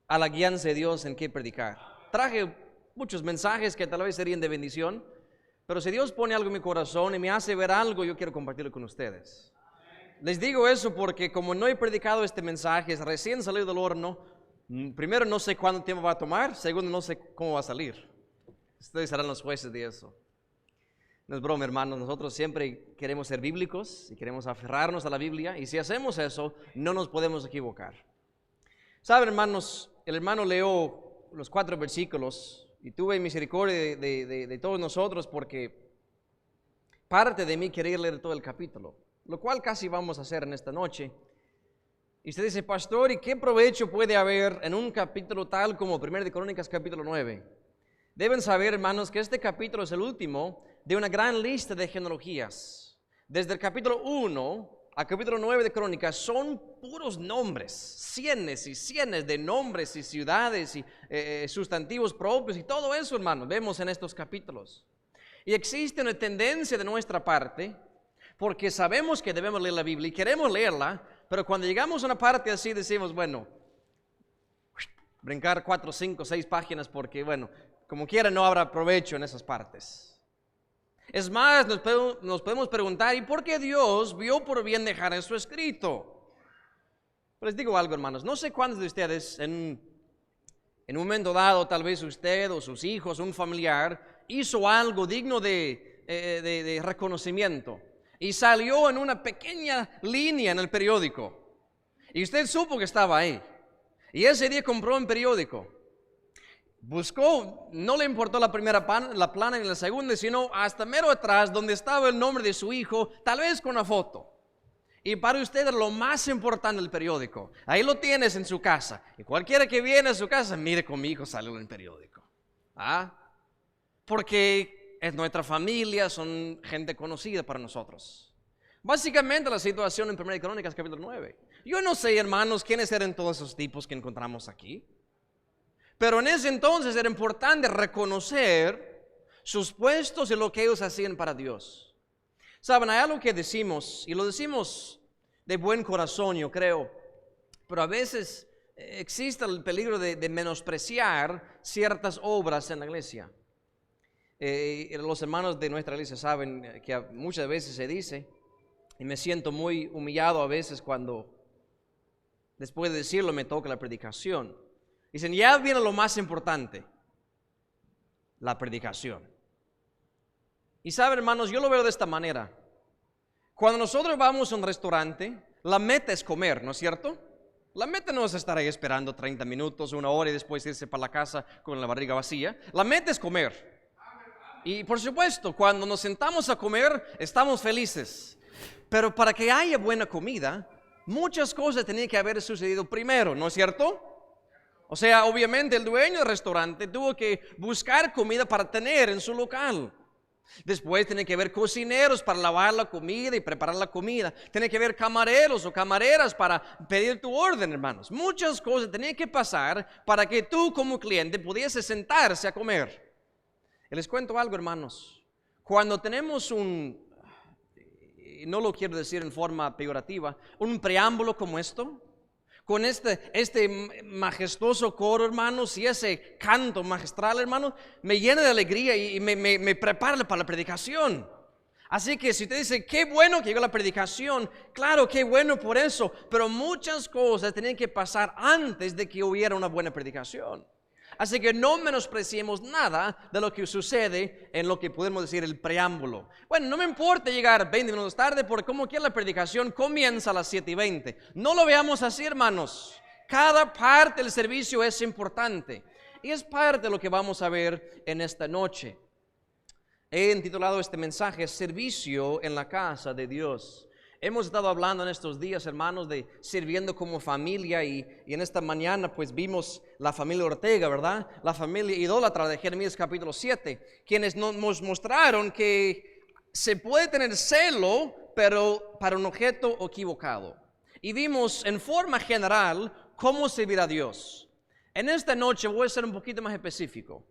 a la guianza de Dios en qué predicar. Traje muchos mensajes que tal vez serían de bendición, pero si Dios pone algo en mi corazón y me hace ver algo, yo quiero compartirlo con ustedes. Les digo eso porque como no he predicado este mensaje, es recién salido del horno. Primero, no sé cuánto tiempo va a tomar. Segundo, no sé cómo va a salir. Ustedes serán los jueces de eso. No es broma, hermanos. Nosotros siempre queremos ser bíblicos y queremos aferrarnos a la Biblia. Y si hacemos eso, no nos podemos equivocar. Saben, hermanos, el hermano leyó los 4 versículos y tuve misericordia de todos nosotros porque parte de mí quería leer todo el capítulo, lo cual casi vamos a hacer en esta noche. Y usted dice, pastor, ¿y qué provecho puede haber en un capítulo tal como 1 de Crónicas capítulo 9? Deben saber, hermanos, que este capítulo es el último de una gran lista de genealogías. Desde el capítulo 1 al capítulo 9 de Crónicas son puros nombres, cienes y cienes de nombres y ciudades y sustantivos propios y todo eso, hermanos, vemos en estos capítulos. Y existe una tendencia de nuestra parte, porque sabemos que debemos leer la Biblia y queremos leerla, pero cuando llegamos a una parte así decimos, bueno, brincar 4, 5, 6 páginas porque, bueno, como quiera no habrá provecho en esas partes. Es más, nos podemos preguntar, ¿y por qué Dios vio por bien dejar eso escrito? Pues les digo algo, hermanos, no sé cuántos de ustedes en un momento dado, tal vez usted o sus hijos, un familiar, hizo algo digno de reconocimiento y salió en una pequeña línea en el periódico y usted supo que estaba ahí y ese día compró un periódico. Buscó, no le importó la primera plana ni la segunda, sino hasta mero atrás donde estaba el nombre de su hijo, tal vez con una foto. Y para usted es lo más importante del periódico. Ahí lo tienes en su casa. Y cualquiera que viene a su casa, mire con mi hijo salió en el periódico. Porque es nuestra familia, son gente conocida para nosotros. Básicamente la situación en 1 Crónicas capítulo 9. Yo no sé, hermanos, quiénes eran todos esos tipos que encontramos aquí. Pero en ese entonces era importante reconocer sus puestos y lo que ellos hacían para Dios. Saben, hay algo que decimos, y lo decimos de buen corazón, yo creo, pero a veces existe el peligro de menospreciar ciertas obras en la iglesia. Los hermanos de nuestra iglesia saben que muchas veces se dice, y me siento muy humillado a veces cuando después de decirlo me toca la predicación. Dicen, ya viene lo más importante, la predicación. Y saben, hermanos, yo lo veo de esta manera. Cuando nosotros vamos a un restaurante, la meta es comer, ¿no es cierto? La meta no es estar ahí esperando 30 minutos, 1 hora y después irse para la casa con la barriga vacía. La meta es comer. Y por supuesto, cuando nos sentamos a comer, estamos felices. Pero para que haya buena comida, muchas cosas tenían que haber sucedido primero, ¿no es cierto? O sea, obviamente el dueño del restaurante tuvo que buscar comida para tener en su local. Después tiene que haber cocineros para lavar la comida y preparar la comida. Tiene que haber camareros o camareras para pedir tu orden, hermanos. Muchas cosas tenían que pasar para que tú como cliente pudiese sentarse a comer. Y les cuento algo, hermanos. Cuando tenemos no lo quiero decir en forma peyorativa, un preámbulo como esto, con este majestuoso coro, hermanos, y ese canto magistral, hermanos, me llena de alegría y me prepara para la predicación. Así que si usted dice, qué bueno que llegó la predicación, claro, qué bueno por eso, pero muchas cosas tenían que pasar antes de que hubiera una buena predicación. Así que no menospreciemos nada de lo que sucede en lo que podemos decir el preámbulo. Bueno, no me importa llegar 20 minutos tarde porque como quiera la predicación comienza a las 7:20. No lo veamos así, hermanos. Cada parte del servicio es importante. Y es parte de lo que vamos a ver en esta noche. He intitulado este mensaje Servicio en la casa de Dios. Hemos estado hablando en estos días, hermanos, de sirviendo como familia y en esta mañana pues vimos la familia Ortega, ¿verdad? La familia idólatra de Jeremías capítulo 7, quienes nos mostraron que se puede tener celo, pero para un objeto equivocado. Y vimos en forma general cómo servir a Dios. En esta noche voy a ser un poquito más específico.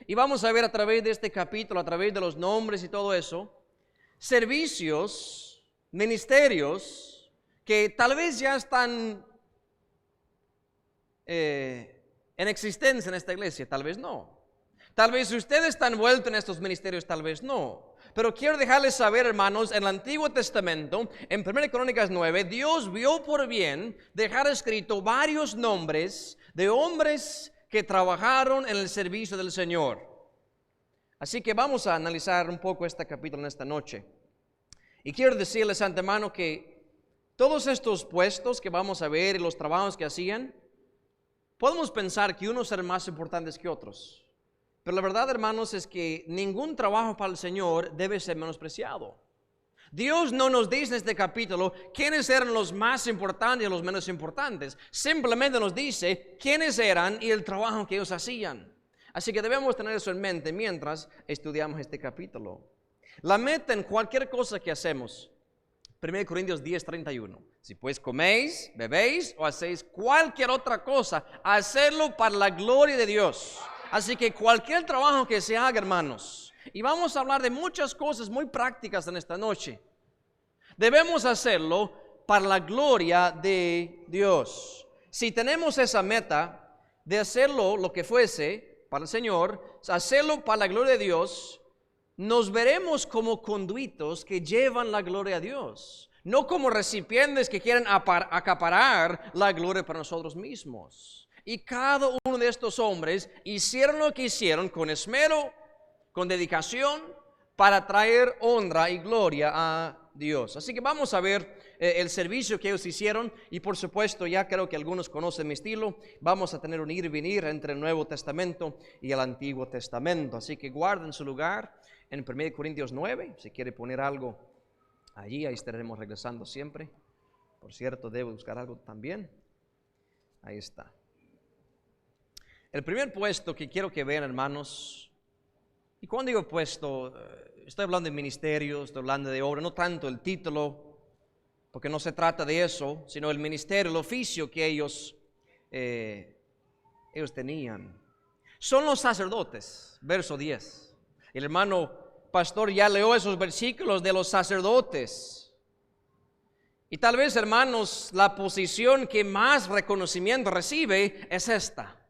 Y vamos a ver a través de este capítulo, a través de los nombres y todo eso, servicios, ministerios que tal vez ya están en existencia en esta iglesia, tal vez no. Tal vez usted está envuelto en estos ministerios, tal vez no. Pero quiero dejarles saber, hermanos, en el Antiguo Testamento, en 1 Crónicas 9, Dios vio por bien dejar escrito varios nombres de hombres que trabajaron en el servicio del Señor. Así que vamos a analizar un poco este capítulo en esta noche. Y quiero decirles de antemano que todos estos puestos que vamos a ver y los trabajos que hacían, podemos pensar que unos eran más importantes que otros. Pero la verdad, hermanos, es que ningún trabajo para el Señor debe ser menospreciado. Dios no nos dice en este capítulo quiénes eran los más importantes y los menos importantes. Simplemente nos dice quiénes eran y el trabajo que ellos hacían. Así que debemos tener eso en mente mientras estudiamos este capítulo. La meta en cualquier cosa que hacemos, 1 Corintios 10:31. Si pues coméis, bebéis o hacéis cualquier otra cosa, hacedlo para la gloria de Dios. Así que cualquier trabajo que se haga, hermanos, y vamos a hablar de muchas cosas muy prácticas en esta noche, debemos hacerlo para la gloria de Dios. Si tenemos esa meta de hacerlo lo que fuese para el Señor, hacerlo para la gloria de Dios, nos veremos como conduitos que llevan la gloria a Dios, no como recipientes que quieren acaparar la gloria para nosotros mismos. Y cada uno de estos hombres hicieron lo que hicieron con esmero, con dedicación, para traer honra y gloria a Dios. Así que vamos a ver el servicio que ellos hicieron. Y por supuesto, ya creo que algunos conocen mi estilo. Vamos a tener un ir y venir entre el Nuevo Testamento y el Antiguo Testamento. Así que guarden su lugar en 1 Corintios 9. Si quiere poner algo allí, ahí estaremos regresando siempre. Por cierto, debo buscar algo también. Ahí está. El primer puesto que quiero que vean, hermanos, y cuando digo puesto, estoy hablando de ministerios, estoy hablando de obra, no tanto el título, porque no se trata de eso, sino el ministerio, el oficio que ellos tenían. Son los sacerdotes, verso 10. El hermano pastor ya leyó esos versículos de los sacerdotes. Y tal vez, hermanos, la posición que más reconocimiento recibe es esta.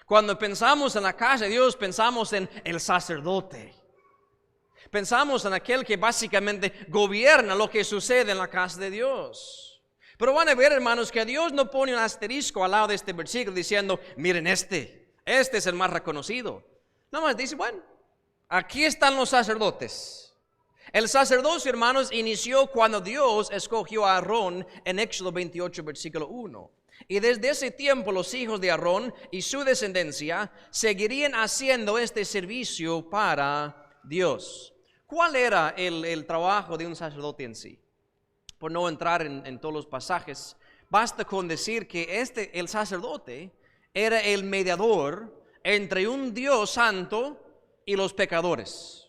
Cuando pensamos en la casa de Dios, pensamos en el sacerdote. Pensamos en aquel que básicamente gobierna lo que sucede en la casa de Dios. Pero van a ver, hermanos, que Dios no pone un asterisco al lado de este versículo diciendo, miren este es el más reconocido. Nada más dice, bueno, aquí están los sacerdotes. El sacerdocio, hermanos, inició cuando Dios escogió a Aarón en Éxodo 28, versículo 1. Y desde ese tiempo los hijos de Aarón y su descendencia seguirían haciendo este servicio para Dios. ¿Cuál era el trabajo de un sacerdote en sí? Por no entrar en todos los pasajes, basta con decir que el sacerdote era el mediador entre un Dios santo y los pecadores.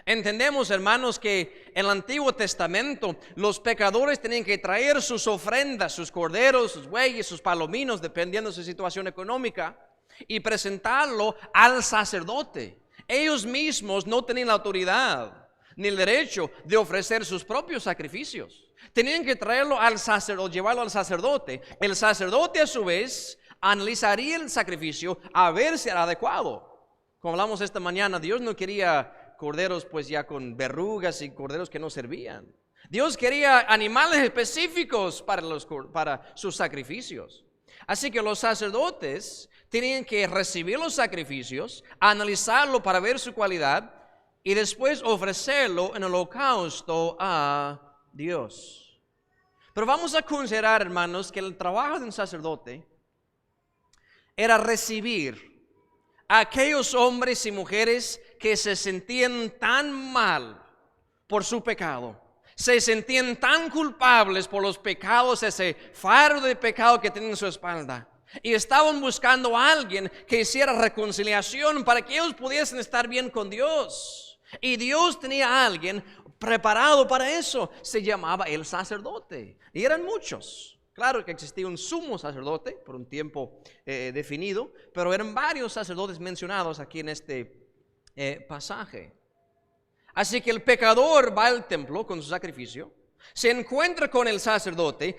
Entendemos, hermanos, que en el Antiguo Testamento los pecadores tenían que traer sus ofrendas, sus corderos, sus bueyes, sus palominos, dependiendo de su situación económica, y presentarlo al sacerdote. Ellos mismos no tenían la autoridad ni el derecho de ofrecer sus propios sacrificios. Tenían que traerlo al sacerdote, llevarlo al sacerdote. El sacerdote, a su vez, analizaría el sacrificio a ver si era adecuado. Como hablamos esta mañana, Dios no quería corderos pues ya con verrugas y corderos que no servían. Dios quería animales específicos para sus sacrificios. Así que los sacerdotes tenían que recibir los sacrificios, analizarlo para ver su calidad y después ofrecerlo en holocausto a Dios. Pero vamos a considerar, hermanos, que el trabajo de un sacerdote era recibir a aquellos hombres y mujeres que se sentían tan mal por su pecado, se sentían tan culpables por los pecados, ese fardo de pecado que tienen en su espalda, y estaban buscando a alguien que hiciera reconciliación para que ellos pudiesen estar bien con Dios. Y Dios tenía a alguien preparado para eso, se llamaba el sacerdote, y eran muchos. Claro que existía un sumo sacerdote por un tiempo definido, pero eran varios sacerdotes mencionados aquí en este pasaje. Así que el pecador va al templo con su sacrificio, se encuentra con el sacerdote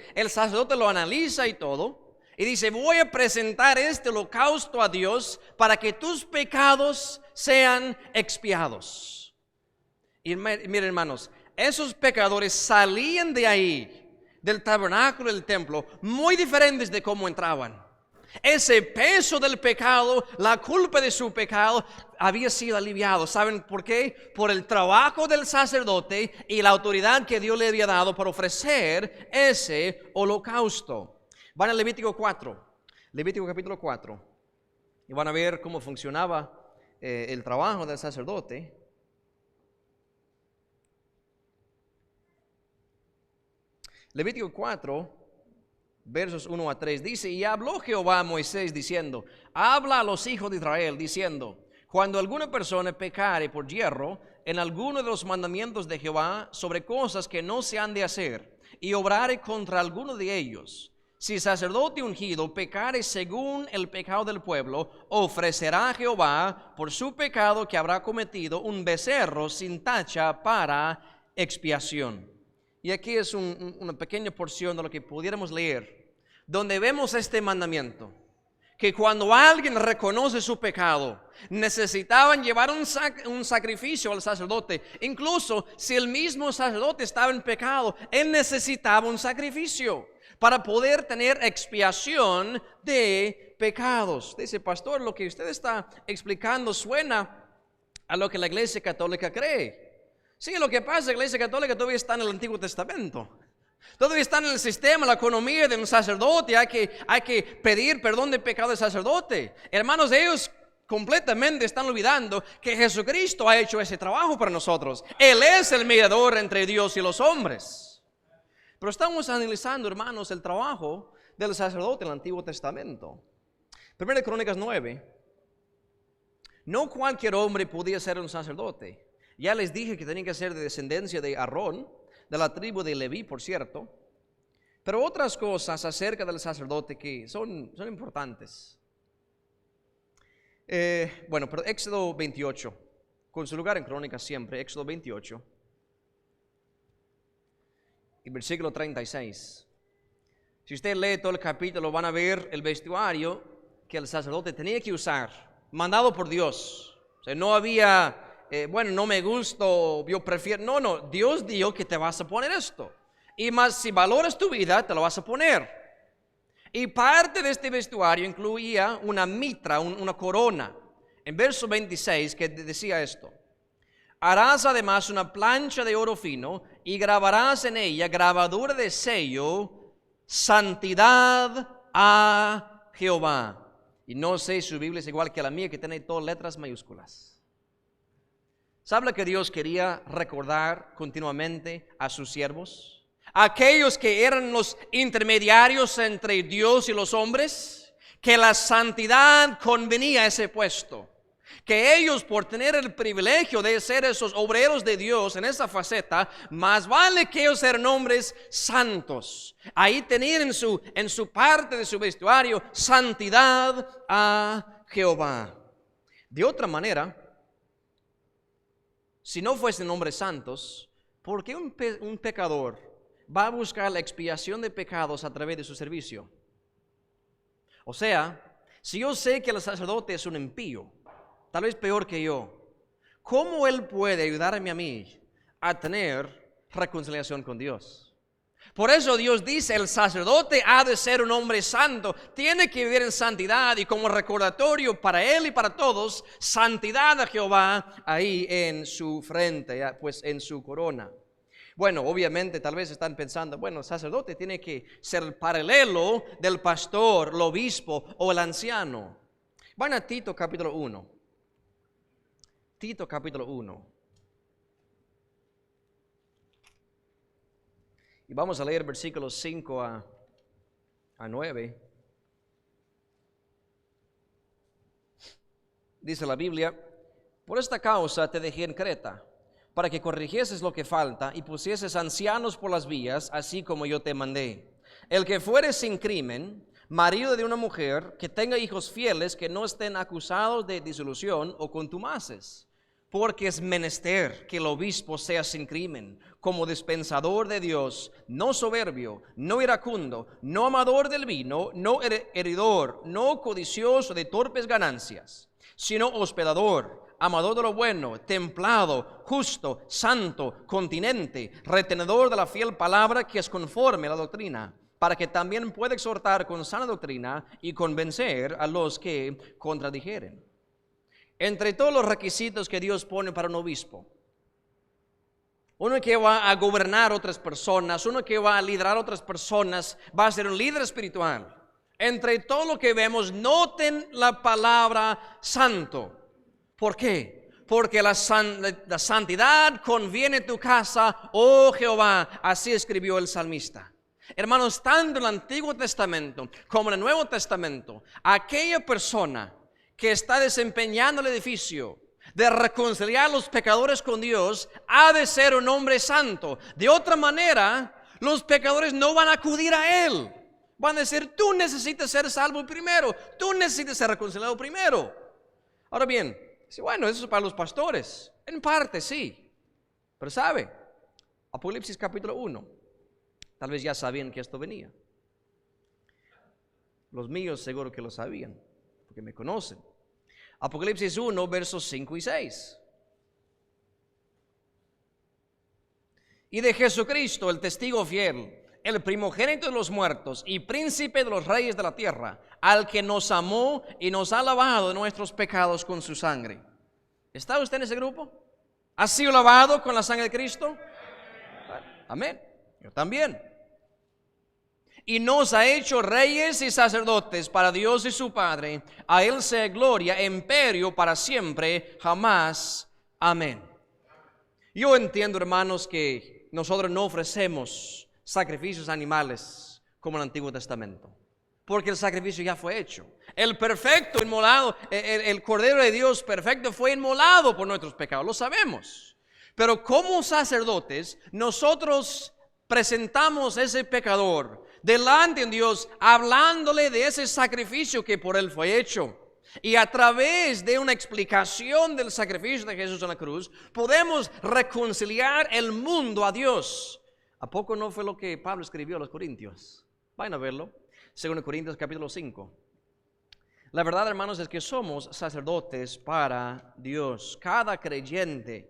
lo analiza y todo, Y dice, voy a presentar este holocausto a Dios para que tus pecados sean expiados. Y miren, hermanos, esos pecadores salían de ahí, del tabernáculo del templo, muy diferentes de cómo entraban. Ese peso del pecado, la culpa de su pecado había sido aliviado. ¿Saben por qué? Por el trabajo del sacerdote y la autoridad que Dios le había dado para ofrecer ese holocausto. Van a Levítico 4, Levítico capítulo 4, y van a ver cómo funcionaba el trabajo del sacerdote. Levítico 4, versos 1 a 3, dice, y habló Jehová a Moisés diciendo, habla a los hijos de Israel diciendo, cuando alguna persona pecare por yerro en alguno de los mandamientos de Jehová sobre cosas que no se han de hacer, y obrare contra alguno de ellos, si sacerdote ungido pecare según el pecado del pueblo, ofrecerá a Jehová por su pecado que habrá cometido un becerro sin tacha para expiación. Y aquí es una pequeña porción de lo que pudiéramos leer, donde vemos este mandamiento, que cuando alguien reconoce su pecado, necesitaban llevar un sacrificio al sacerdote. Incluso si el mismo sacerdote estaba en pecado, él necesitaba un sacrificio para poder tener expiación de pecados. Dice, pastor, lo que usted está explicando suena a lo que la Iglesia Católica cree. Sí, lo que pasa es que la Iglesia Católica todavía está en el Antiguo Testamento. Todavía está en el sistema, la economía de un sacerdote. Hay que pedir perdón de pecado del sacerdote. Hermanos, ellos completamente están olvidando que Jesucristo ha hecho ese trabajo para nosotros. Él es el mediador entre Dios y los hombres. Pero estamos analizando, hermanos, el trabajo del sacerdote en el Antiguo Testamento. 1 Crónicas 9. No cualquier hombre podía ser un sacerdote. Ya les dije que tenía que ser de descendencia de Aarón, de la tribu de Leví, por cierto. Pero otras cosas acerca del sacerdote que son importantes. Pero Éxodo 28, con su lugar en Crónicas siempre, Éxodo 28. Y versículo 36. Si usted lee todo el capítulo, van a ver el vestuario que el sacerdote tenía que usar, mandado por Dios. O sea, no había, no me gusta, yo prefiero. No, Dios dijo que te vas a poner esto. Y más, si valoras tu vida, te lo vas a poner. Y parte de este vestuario incluía una mitra, una corona. En verso 26 que decía esto. Harás además una plancha de oro fino y grabarás en ella grabadura de sello, santidad a Jehová. Y no sé si su Biblia es igual que la mía, que tiene todas letras mayúsculas. ¿Sabe lo que Dios quería recordar continuamente a sus siervos? Aquellos que eran los intermediarios entre Dios y los hombres, que la santidad convenía a ese puesto. Que ellos, por tener el privilegio de ser esos obreros de Dios en esa faceta, más vale que ellos eran hombres santos. Ahí tenían en su parte de su vestuario santidad a Jehová. De otra manera, si no fuesen hombres santos, ¿por qué un pecador va a buscar la expiación de pecados a través de su servicio? O sea, si yo sé que el sacerdote es un impío, tal vez peor que yo, ¿cómo él puede ayudarme a mí a tener reconciliación con Dios? Por eso Dios dice, el sacerdote ha de ser un hombre santo, tiene que vivir en santidad, y como recordatorio para él y para todos, santidad a Jehová ahí en su frente, pues en su corona. Bueno, obviamente tal vez están pensando, el sacerdote tiene que ser el paralelo del pastor, el obispo o el anciano. Van a Tito capítulo 1. Tito capítulo 1. Y vamos a leer versículos 5 a 9. Dice la Biblia, por esta causa te dejé en Creta, para que corrigieses lo que falta y pusieses ancianos por las vías, así como yo te mandé. El que fuere sin crimen, marido de una mujer, que tenga hijos fieles, que no estén acusados de disolución o contumaces. porque es menester que el obispo sea sin crimen, como dispensador de Dios, no soberbio, no iracundo, no amador del vino, no heridor, no codicioso de torpes ganancias, sino hospedador, amador de lo bueno, templado, justo, santo, continente, retenedor de la fiel palabra que es conforme a la doctrina, para que también pueda exhortar con sana doctrina y convencer a los que contradijeren. Entre todos los requisitos que Dios pone para un obispo, uno que va a gobernar otras personas, uno que va a liderar otras personas, va a ser un líder espiritual. Entre todo lo que vemos, noten la palabra santo. ¿Por qué? Porque la santidad conviene en tu casa, oh Jehová, así escribió el salmista. Hermanos, tanto en el Antiguo Testamento como en el Nuevo Testamento, aquella persona que está desempeñando el edificio de reconciliar a los pecadores con Dios, ha de ser un hombre santo. De otra manera, los pecadores no van a acudir a él. Van a decir, tú necesitas ser salvo primero, tú necesitas ser reconciliado primero. Ahora bien, bueno, eso es para los pastores. En parte sí, pero ¿sabe? Apocalipsis capítulo 1. Tal vez ya sabían que esto venía. Los míos seguro que lo sabían, porque me conocen. Apocalipsis 1, versos 5 y 6. Y de Jesucristo, el testigo fiel, el primogénito de los muertos y príncipe de los reyes de la tierra, al que nos amó y nos ha lavado de nuestros pecados con su sangre. ¿Está usted en ese grupo? ¿Ha sido lavado con la sangre de Cristo? Amén. Yo también. Y nos ha hecho reyes y sacerdotes para Dios y su Padre. A Él sea gloria, imperio para siempre, jamás. Amén. Yo entiendo, hermanos, que nosotros no ofrecemos sacrificios animales como en el Antiguo Testamento, porque el sacrificio ya fue hecho. El perfecto inmolado, el Cordero de Dios perfecto fue inmolado por nuestros pecados, lo sabemos. Pero como sacerdotes, nosotros presentamos a ese pecador delante de Dios, hablándole de ese sacrificio que por él fue hecho. Y a través de una explicación del sacrificio de Jesús en la cruz, podemos reconciliar el mundo a Dios. ¿A poco no fue lo que Pablo escribió a los Corintios? Vayan a verlo. 2 Corintios capítulo 5. La verdad, hermanos, es que somos sacerdotes para Dios. Cada creyente,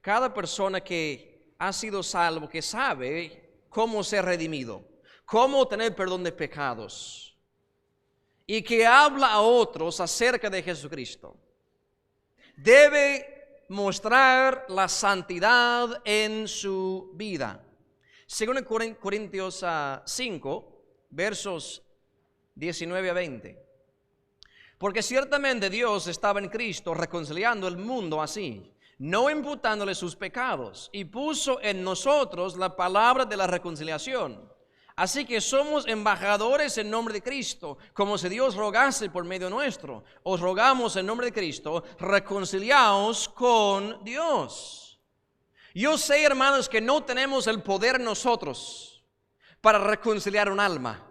cada persona que ha sido salvo, que sabe cómo ser redimido, cómo tener perdón de pecados, y que habla a otros acerca de Jesucristo, debe mostrar la santidad en su vida. Según Corintios 5, versos 19 a 20. Porque ciertamente Dios estaba en Cristo reconciliando el mundo así, no imputándole sus pecados, y puso en nosotros la palabra de la reconciliación. Así que somos embajadores en nombre de Cristo, como si Dios rogase por medio nuestro. Os rogamos en nombre de Cristo, reconciliaos con Dios. Yo sé, hermanos, que no tenemos el poder nosotros para reconciliar un alma.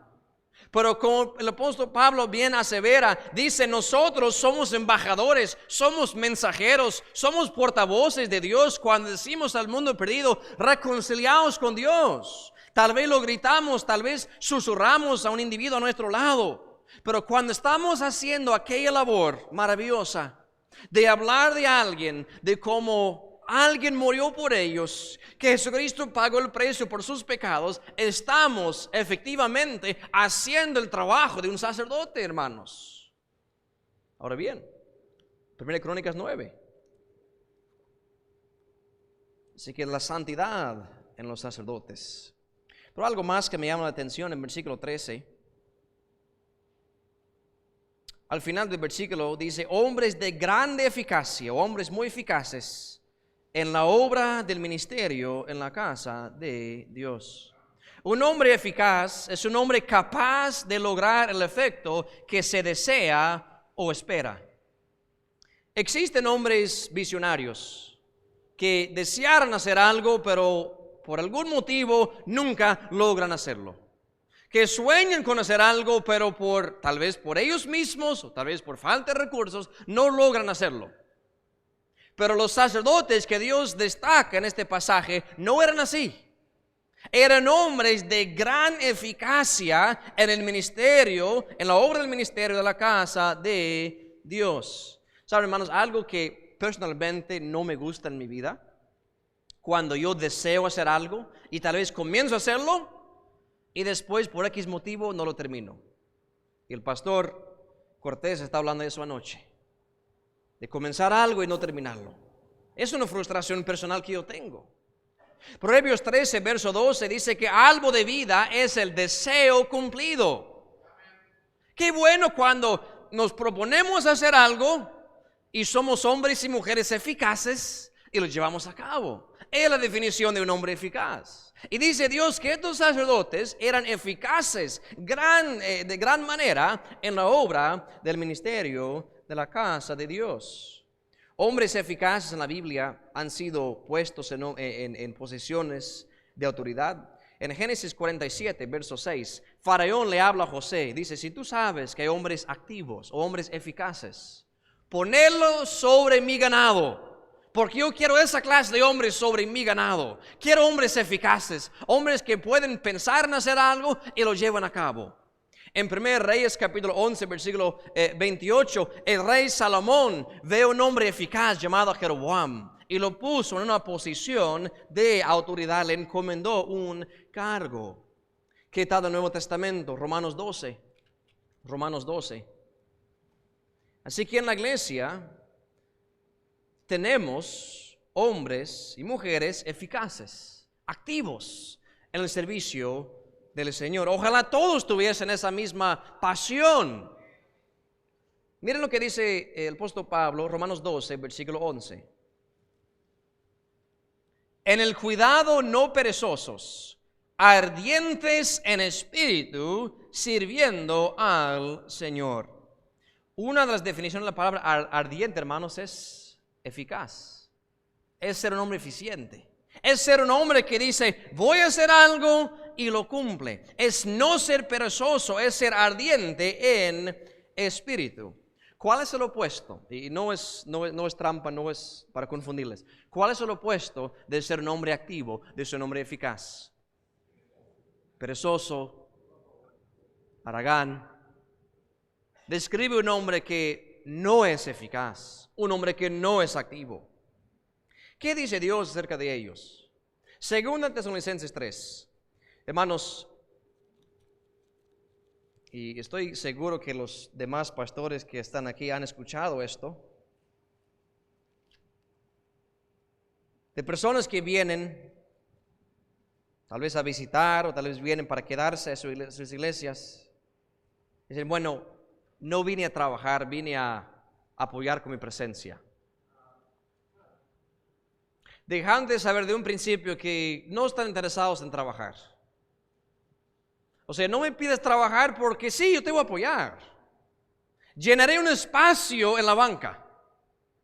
Pero como el apóstol Pablo bien asevera, dice, nosotros somos embajadores, somos mensajeros, somos portavoces de Dios cuando decimos al mundo perdido, reconciliaos con Dios. Tal vez lo gritamos, tal vez susurramos a un individuo a nuestro lado. Pero cuando estamos haciendo aquella labor maravillosa de hablar de alguien, de cómo alguien murió por ellos, que Jesucristo pagó el precio por sus pecados, estamos efectivamente haciendo el trabajo de un sacerdote, hermanos. Ahora bien, 1 Crónicas 9. Así que la santidad en los sacerdotes. Pero algo más que me llama la atención en versículo 13. Al final del versículo dice, hombres de grande eficacia, hombres muy eficaces en la obra del ministerio en la casa de Dios. Un hombre eficaz es un hombre capaz de lograr el efecto que se desea o espera. Existen hombres visionarios que desearan hacer algo, pero por algún motivo nunca logran hacerlo. Que sueñan con hacer algo, pero tal vez por ellos mismos o tal vez por falta de recursos, no logran hacerlo. Pero los sacerdotes que Dios destaca en este pasaje no eran así. Eran hombres de gran eficacia en el ministerio, en la obra del ministerio de la casa de Dios. ¿Saben, hermanos? Algo que personalmente no me gusta en mi vida, cuando yo deseo hacer algo y tal vez comienzo a hacerlo y después por X motivo no lo termino. Y el pastor Cortés está hablando de eso anoche, de comenzar algo y no terminarlo. Es una frustración personal que yo tengo. Proverbios 13, verso 12 dice que algo de vida es el deseo cumplido. Qué bueno cuando nos proponemos hacer algo y somos hombres y mujeres eficaces y lo llevamos a cabo. Es la definición de un hombre eficaz. Y dice Dios que estos sacerdotes eran eficaces de gran manera en la obra del ministerio de la casa de Dios. Hombres eficaces en la Biblia han sido puestos en posiciones de autoridad. En Génesis 47, verso 6, Faraón le habla a José, dice, si tú sabes que hay hombres activos o hombres eficaces, ponelo sobre mi ganado, porque yo quiero esa clase de hombres sobre mi ganado. Quiero hombres eficaces, hombres que pueden pensar en hacer algo y lo llevan a cabo. En 1 Reyes capítulo 11, versículo 28, el rey Salomón ve a un hombre eficaz llamado Jeroboam y lo puso en una posición de autoridad, le encomendó un cargo. ¿Qué tal el Nuevo Testamento? Romanos 12. Así que en la iglesia tenemos hombres y mujeres eficaces, activos en el servicio del Señor. Ojalá todos tuviesen esa misma pasión. Miren lo que dice el apóstol Pablo, Romanos 12, versículo 11. En el cuidado no perezosos, ardientes en espíritu, sirviendo al Señor. Una de las definiciones de la palabra ardiente, hermanos, es eficaz. Es ser un hombre eficiente. Es ser un hombre que dice, voy a hacer algo y lo cumple. Es no ser perezoso, es ser ardiente en espíritu. ¿Cuál es el opuesto? Y no es trampa, no es para confundirles. ¿Cuál es el opuesto de ser un hombre activo, de ser un hombre eficaz? Perezoso, haragán. Describe un hombre que no es eficaz, un hombre que no es activo. ¿Qué dice Dios acerca de ellos? Segunda Tesalonicenses 3. Hermanos, y estoy seguro que los demás pastores que están aquí han escuchado esto, de personas que vienen tal vez a visitar o tal vez vienen para quedarse a sus iglesias. Dicen, bueno, no vine a trabajar, vine a apoyar con mi presencia. Dejan de saber de un principio que no están interesados en trabajar. O sea, no me pides trabajar porque sí, yo te voy a apoyar. Llenaré un espacio en la banca,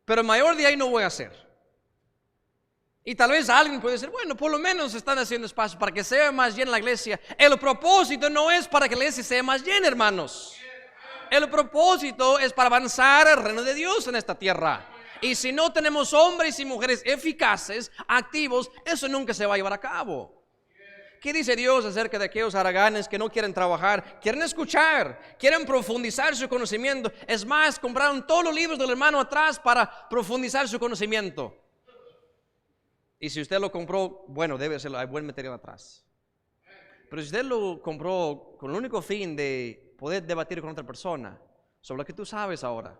pero mayor de ahí no voy a hacer. Y tal vez alguien puede decir, bueno, por lo menos están haciendo espacio para que sea más llena la iglesia. El propósito no es para que la iglesia sea más llena, hermanos. El propósito es para avanzar el reino de Dios en esta tierra. Y si no tenemos hombres y mujeres eficaces, activos, eso nunca se va a llevar a cabo. ¿Qué dice Dios acerca de aquellos haraganes que no quieren trabajar? Quieren escuchar, quieren profundizar su conocimiento. Es más, compraron todos los libros del hermano atrás para profundizar su conocimiento. Y si usted lo compró, bueno, debe ser, hay buen material atrás. Pero si usted lo compró con el único fin de poder debatir con otra persona sobre lo que tú sabes ahora,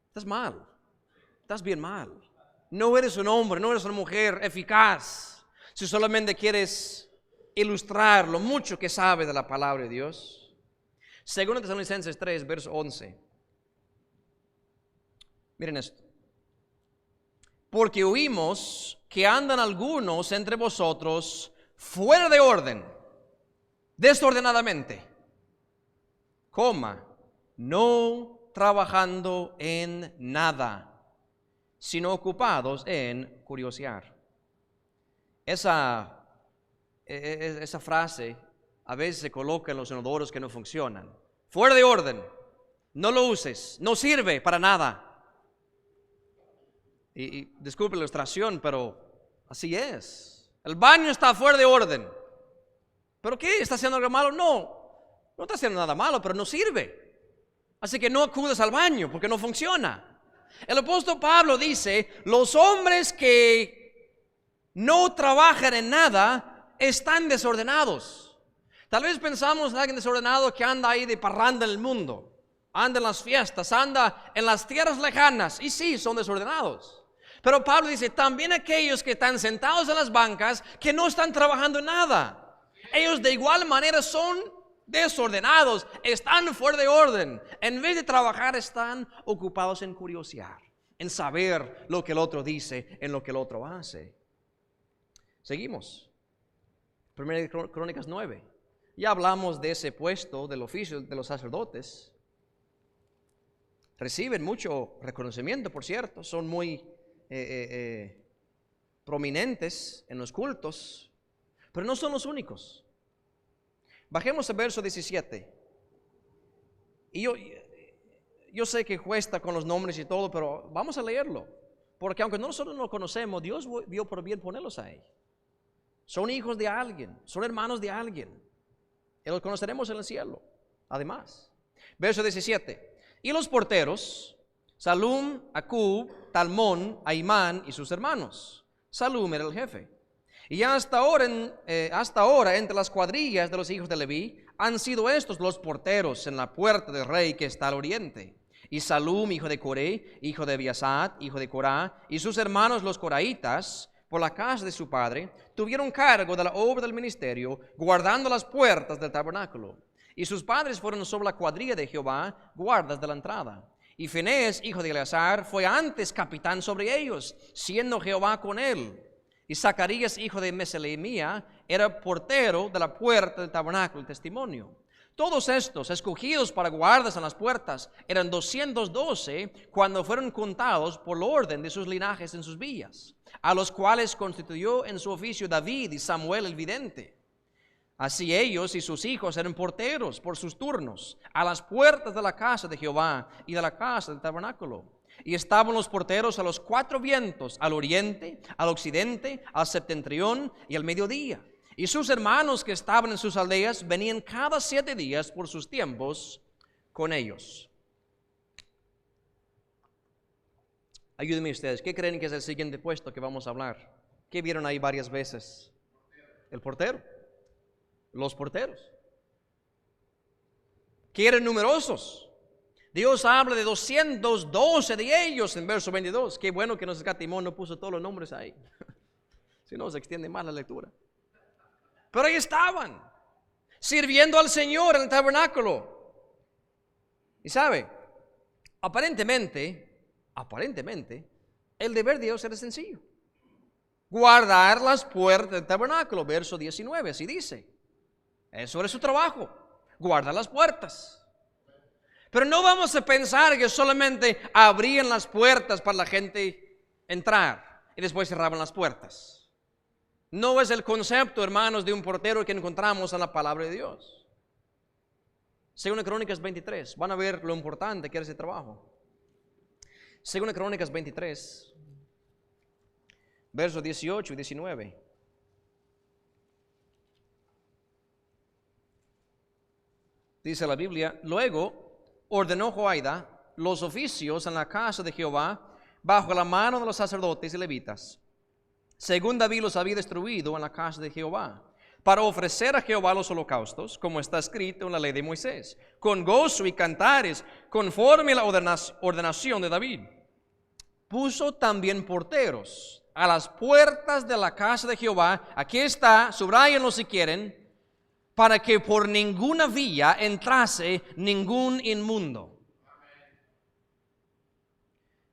estás mal, estás bien mal. No eres un hombre, no eres una mujer eficaz si solamente quieres ilustrar lo mucho que sabes de la palabra de Dios. Según Tesalonicenses 3, verso 11. Miren esto. Porque oímos que andan algunos entre vosotros fuera de orden, desordenadamente, no trabajando en nada, sino ocupados en curiosear. Esa frase a veces se coloca en los inodoros que no funcionan. Fuera de orden, no lo uses, no sirve para nada. Y disculpe la ilustración, pero así es. El baño está fuera de orden. ¿Pero qué? ¿Está haciendo algo malo? No está haciendo nada malo, pero no sirve. Así que no acudes al baño porque no funciona. El apóstol Pablo dice, los hombres que no trabajan en nada están desordenados. Tal vez pensamos en alguien desordenado que anda ahí de parranda en el mundo, anda en las fiestas, anda en las tierras lejanas, y sí, son desordenados. Pero Pablo dice, también aquellos que están sentados en las bancas, que no están trabajando en nada, ellos de igual manera son desordenados, están fuera de orden. En vez de trabajar, están ocupados en curiosear, en saber lo que el otro dice, en lo que el otro hace. Seguimos. Primera Crónicas 9. Ya hablamos de ese puesto del oficio de los sacerdotes. Reciben mucho reconocimiento, por cierto, son muy prominentes en los cultos, pero no son los únicos. Bajemos al verso 17. Y yo sé que cuesta con los nombres y todo, pero vamos a leerlo, porque aunque nosotros no lo conocemos, Dios vio por bien ponerlos ahí. Son hijos de alguien, son hermanos de alguien, y los conoceremos en el cielo. Además, verso 17. Y los porteros, Salum, Acub, Talmón, Aimán y sus hermanos. Salum era el jefe. Y hasta ahora entre las cuadrillas de los hijos de Leví han sido estos los porteros en la puerta del rey que está al oriente. Y Salum, hijo de Coré, hijo de Abiasat, hijo de Corá, y sus hermanos los coraitas, por la casa de su padre, tuvieron cargo de la obra del ministerio, guardando las puertas del tabernáculo. Y sus padres fueron sobre la cuadrilla de Jehová, guardas de la entrada. Y Finés, hijo de Eleazar, fue antes capitán sobre ellos, siendo Jehová con él. Y Zacarías, hijo de Meselemía, era portero de la puerta del tabernáculo del testimonio. Todos estos, escogidos para guardas en las puertas, eran 212 cuando fueron contados por el orden de sus linajes en sus villas, a los cuales constituyó en su oficio David y Samuel el vidente. Así ellos y sus hijos eran porteros por sus turnos a las puertas de la casa de Jehová y de la casa del tabernáculo. Y estaban los porteros a los 4 vientos, al oriente, al occidente, al septentrión y al mediodía. Y sus hermanos que estaban en sus aldeas venían cada 7 días por sus tiempos con ellos. Ayúdenme ustedes, ¿qué creen que es el siguiente puesto que vamos a hablar? ¿Qué vieron ahí varias veces? El portero. Los porteros, que eran numerosos. Dios habla de 212 de ellos en verso 22. Qué bueno que nos escatimó, no puso todos los nombres ahí. Si no, se extiende más la lectura. Pero ahí estaban, sirviendo al Señor en el tabernáculo. Y sabe, aparentemente, el deber de Dios era sencillo. Guardar las puertas del tabernáculo, verso 19, así dice. Eso era su trabajo, guardar las puertas. Pero no vamos a pensar que solamente abrían las puertas para la gente entrar y después cerraban las puertas. No es el concepto, hermanos, de un portero que encontramos en la palabra de Dios. Segunda Crónicas 23, van a ver lo importante que era ese trabajo. Segunda Crónicas 23, versos 18 y 19. Dice la Biblia, luego ordenó Joiada los oficios en la casa de Jehová bajo la mano de los sacerdotes y levitas, según David los había destruido en la casa de Jehová, para ofrecer a Jehová los holocaustos, como está escrito en la ley de Moisés, con gozo y cantares, conforme a la ordenación de David. Puso también porteros a las puertas de la casa de Jehová. Aquí está, subráyenlo si quieren, para que por ninguna vía entrase ningún inmundo.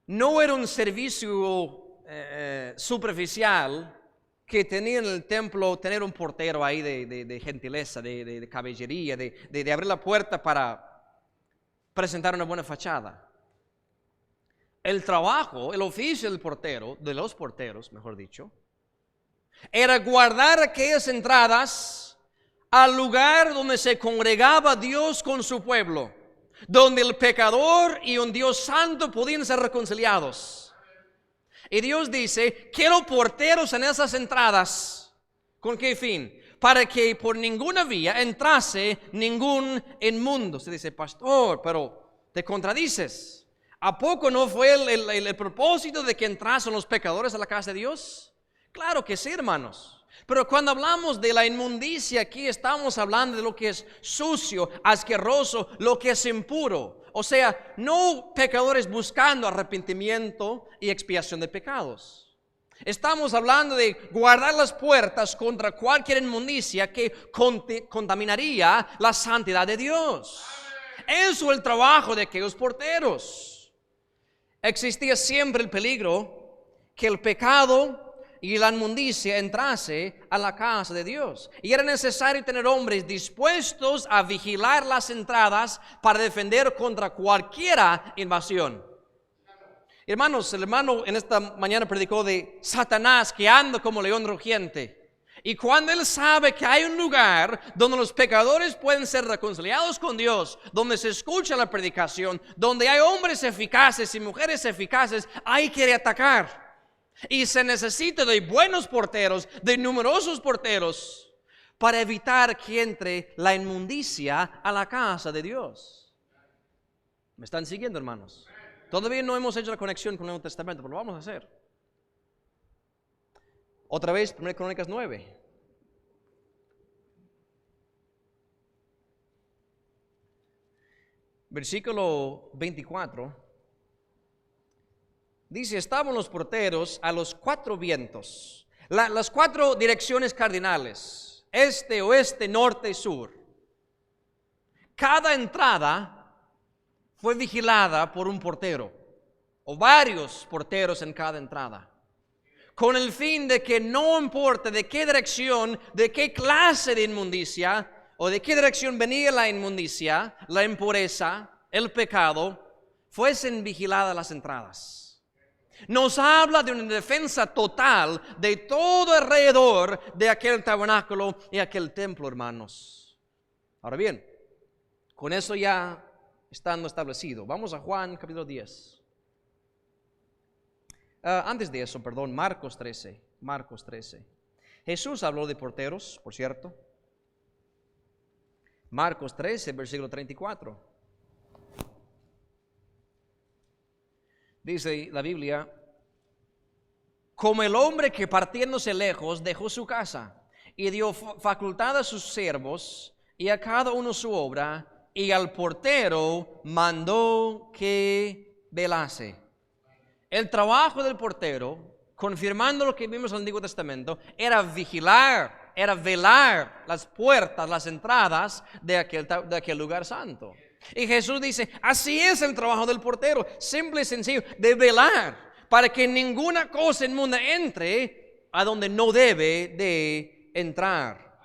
No era un servicio superficial que tenía en el templo tener un portero ahí de gentileza, de caballería, de abrir la puerta para presentar una buena fachada. El trabajo, el oficio del portero, de los porteros, mejor dicho, era guardar aquellas entradas al lugar donde se congregaba Dios con su pueblo, donde el pecador y un Dios santo podían ser reconciliados. Y Dios dice, quiero porteros en esas entradas. ¿Con qué fin? Para que por ninguna vía entrase ningún inmundo. Se dice, pastor, pero te contradices. ¿A poco no fue el propósito de que entrasen los pecadores a la casa de Dios? Claro que sí, hermanos. Pero cuando hablamos de la inmundicia aquí estamos hablando de lo que es sucio, asqueroso, lo que es impuro. O sea, no pecadores buscando arrepentimiento y expiación de pecados. Estamos hablando de guardar las puertas contra cualquier inmundicia que contaminaría la santidad de Dios. Eso es el trabajo de aquellos porteros. Existía siempre el peligro que el pecado y la inmundicia entrase a la casa de Dios. Y era necesario tener hombres dispuestos a vigilar las entradas para defender contra cualquier invasión. Hermanos, el hermano en esta mañana predicó de Satanás que anda como león rugiente. Y cuando él sabe que hay un lugar donde los pecadores pueden ser reconciliados con Dios, donde se escucha la predicación, donde hay hombres eficaces y mujeres eficaces, ahí quiere atacar. Y se necesita de buenos porteros, de numerosos porteros, para evitar que entre la inmundicia a la casa de Dios. ¿Me están siguiendo, hermanos? Todavía no hemos hecho la conexión con el Nuevo Testamento, pero lo vamos a hacer. Otra vez, 1 Crónicas 9. Versículo 24. Dice, estaban los porteros a los 4 vientos, las 4 direcciones cardinales, este, oeste, norte y sur. Cada entrada fue vigilada por un portero, o varios porteros en cada entrada, con el fin de que no importa de qué dirección, de qué clase de inmundicia, o de qué dirección venía la inmundicia, la impureza, el pecado, fuesen vigiladas las entradas. Nos habla de una defensa total de todo alrededor de aquel tabernáculo y aquel templo, hermanos. Ahora bien, con eso ya estando establecido, vamos a Juan capítulo 10. Antes de eso, Marcos 13. Jesús habló de porteros, por cierto. Marcos 13, versículo 34. Dice la Biblia, como el hombre que partiéndose lejos dejó su casa y dio facultad a sus siervos y a cada uno su obra, y al portero mandó que velase. El trabajo del portero, confirmando lo que vimos en el Antiguo Testamento, era vigilar, era velar las puertas, las entradas de aquel lugar santo. Y Jesús dice, así es el trabajo del portero, simple y sencillo, de velar para que ninguna cosa inmunda entre a donde no debe de entrar.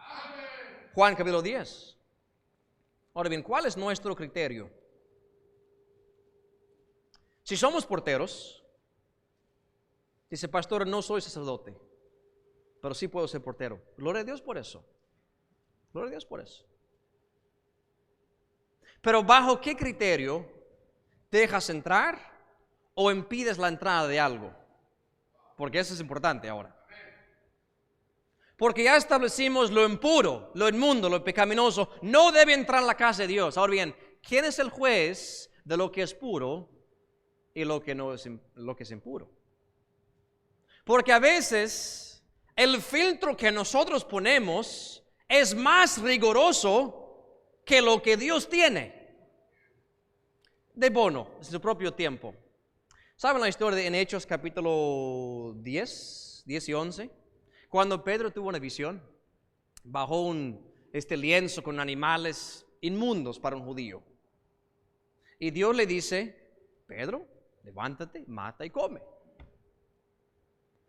Juan capítulo 10. Ahora bien, ¿cuál es nuestro criterio? Si somos porteros, dice, pastor, no soy sacerdote, pero sí puedo ser portero. Gloria a Dios por eso. Gloria a Dios por eso. Pero ¿bajo qué criterio dejas entrar o impides la entrada de algo? Porque eso es importante ahora. Porque ya establecimos lo impuro, lo inmundo, lo pecaminoso, no debe entrar a la casa de Dios. Ahora bien, ¿quién es el juez de lo que es puro y lo que no es, lo que es impuro? Porque a veces el filtro que nosotros ponemos es más riguroso que lo que Dios tiene. De bono, en su propio tiempo. ¿Saben la historia en Hechos capítulo 10 y 11? Cuando Pedro tuvo una visión, bajó este lienzo con animales inmundos para un judío. Y Dios le dice, Pedro, levántate, mata y come.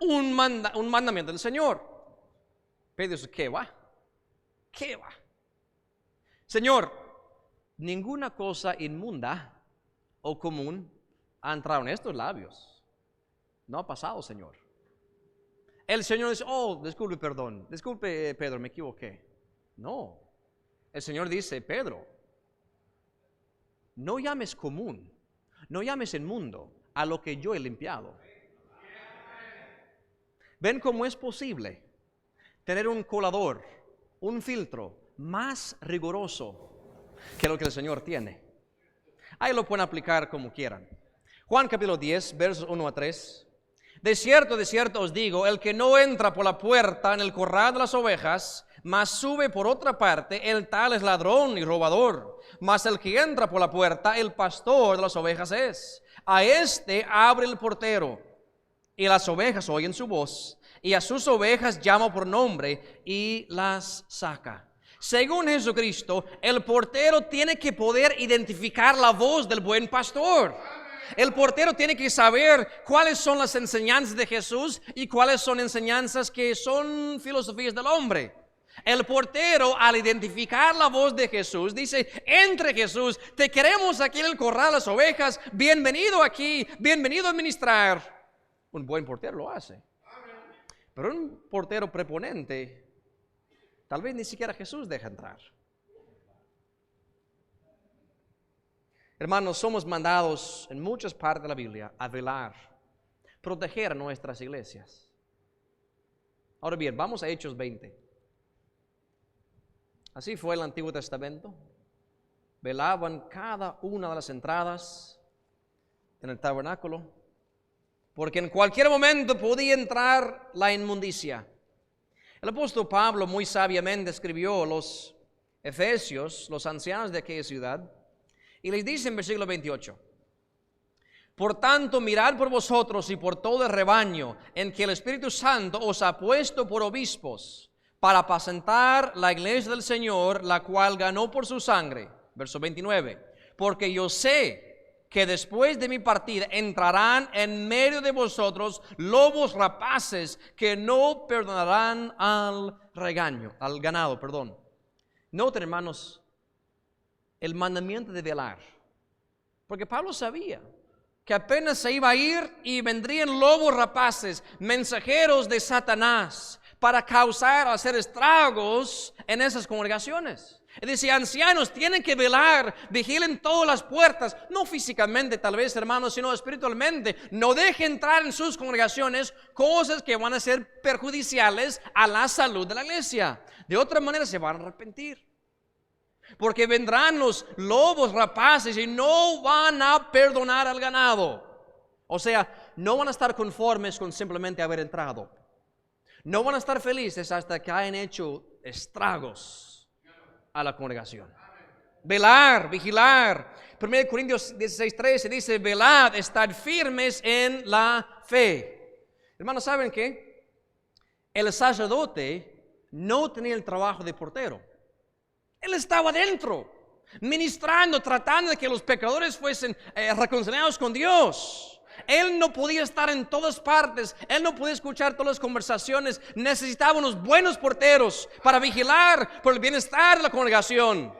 Un mandamiento del Señor. Pedro dice, ¿qué va? ¿Qué va? Señor, ninguna cosa inmunda o común ha entrado en estos labios. No ha pasado, Señor. El Señor dice, disculpe, perdón. Disculpe, Pedro, me equivoqué. No. El Señor dice, Pedro, no llames común, no llames inmundo a lo que yo he limpiado. ¿Ven cómo es posible tener un colador, un filtro más riguroso que lo que el Señor tiene? Ahí lo pueden aplicar como quieran. Juan capítulo 10, versos 1 a 3. De cierto os digo, el que no entra por la puerta en el corral de las ovejas, mas sube por otra parte, el tal es ladrón y robador. Mas el que entra por la puerta, el pastor de las ovejas es. A este abre el portero, y las ovejas oyen su voz, y a sus ovejas llama por nombre, y las saca. Según Jesucristo, el portero tiene que poder identificar la voz del buen pastor. El portero tiene que saber cuáles son las enseñanzas de Jesús y cuáles son enseñanzas que son filosofías del hombre. El portero, al identificar la voz de Jesús, dice: entre Jesús, te queremos aquí en el corral de las ovejas, bienvenido aquí, bienvenido a ministrar. Un buen portero lo hace. Pero un portero preponente, tal vez ni siquiera Jesús deja entrar. Hermanos, somos mandados en muchas partes de la Biblia a velar, proteger a nuestras iglesias. Ahora bien, vamos a Hechos 20. Así fue el Antiguo Testamento. Velaban cada una de las entradas en el tabernáculo, porque en cualquier momento podía entrar la inmundicia. El apóstol Pablo muy sabiamente escribió a los efesios, los ancianos de aquella ciudad, y les dice en versículo 28: por tanto, mirad por vosotros y por todo el rebaño en que el Espíritu Santo os ha puesto por obispos, para apacentar la iglesia del Señor, la cual ganó por su sangre. Verso 29. Porque yo sé que después de mi partida entrarán en medio de vosotros lobos rapaces que no perdonarán al ganado. Noten, hermanos, el mandamiento de velar. Porque Pablo sabía que apenas se iba a ir y vendrían lobos rapaces, mensajeros de Satanás, para hacer estragos en esas congregaciones. Él dice: ancianos, tienen que velar, vigilen todas las puertas, no físicamente tal vez, hermanos, sino espiritualmente. No dejen entrar en sus congregaciones cosas que van a ser perjudiciales a la salud de la iglesia. De otra manera se van a arrepentir. Porque vendrán los lobos rapaces y no van a perdonar al ganado. O sea, no van a estar conformes con simplemente haber entrado. No van a estar felices hasta que hayan hecho estragos a la congregación. Velar, vigilar. 1 Corintios 16:13 dice: velad, estad firmes en la fe. Hermanos, ¿saben qué? El sacerdote no tenía el trabajo de portero. Él estaba dentro, ministrando, tratando de que los pecadores fuesen reconciliados con Dios. Él no podía estar en todas partes, él no podía escuchar todas las conversaciones. Necesitaba unos buenos porteros para vigilar por el bienestar de la congregación.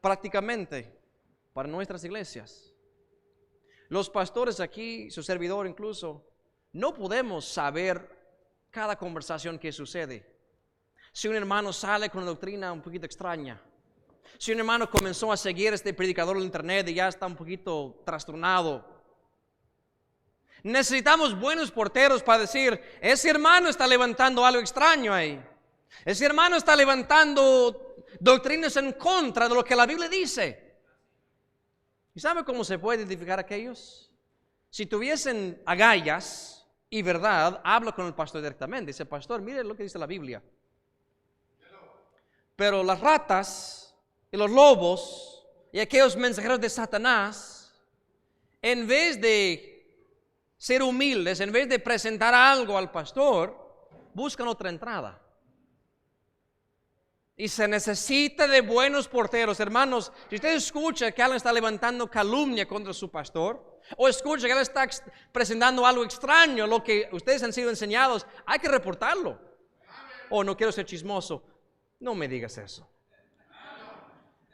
Prácticamente, para nuestras iglesias, los pastores aquí, su servidor incluso, no podemos saber cada conversación que sucede. Si un hermano sale con una doctrina un poquito extraña, si un hermano comenzó a seguir a este predicador en internet y ya está un poquito trastornado, necesitamos buenos porteros para decir: ese hermano está levantando algo extraño ahí. Ese hermano está levantando doctrinas en contra de lo que la Biblia dice. ¿Y sabe cómo se puede identificar a aquellos? Si tuviesen agallas y verdad, habla con el pastor directamente. Dice: pastor, mire lo que dice la Biblia. Pero las ratas y los lobos y aquellos mensajeros de Satanás, en vez de ser humildes, en vez de presentar algo al pastor, buscan otra entrada. Y se necesita de buenos porteros. Hermanos, si usted escucha que alguien está levantando calumnia contra su pastor, o escucha que él está presentando algo extraño, lo que ustedes han sido enseñados, hay que reportarlo. Oh, no quiero ser chismoso. No me digas eso.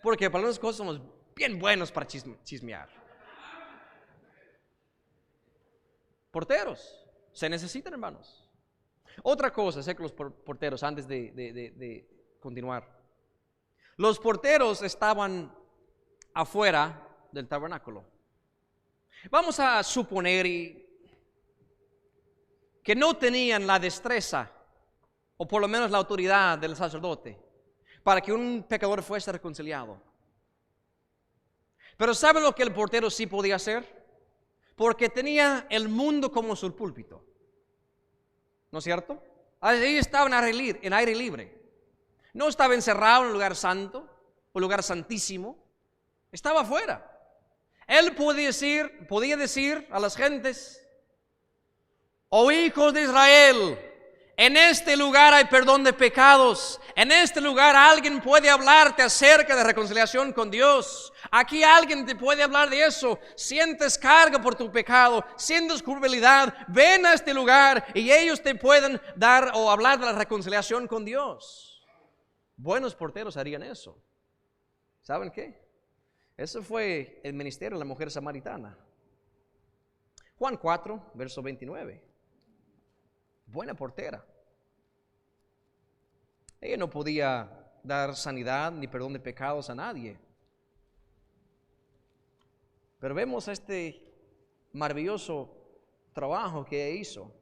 Porque para las cosas somos bien buenos para chismear. Porteros, se necesitan, hermanos. Otra cosa, sé que los porteros, antes de continuar, los porteros estaban afuera del tabernáculo. Vamos a suponer, y que no tenían la destreza, o por lo menos la autoridad del sacerdote, para que un pecador fuese reconciliado. Pero ¿sabe lo que el portero sí podía hacer? Porque tenía el mundo como su púlpito. ¿No es cierto? Ahí estaba en aire libre. No estaba encerrado en un lugar santo, un lugar santísimo. Estaba afuera. Él podía decir a las gentes: oh hijos de Israel, en este lugar hay perdón de pecados. En este lugar alguien puede hablarte acerca de reconciliación con Dios. Aquí alguien te puede hablar de eso. Sientes carga por tu pecado, sientes culpabilidad. Ven a este lugar y ellos te pueden dar o hablar de la reconciliación con Dios. Buenos porteros harían eso. ¿Saben qué? Eso fue el ministerio de la mujer samaritana. Juan 4, verso 29. Buena portera. Ella no podía dar sanidad ni perdón de pecados a nadie. Pero vemos este maravilloso trabajo que hizo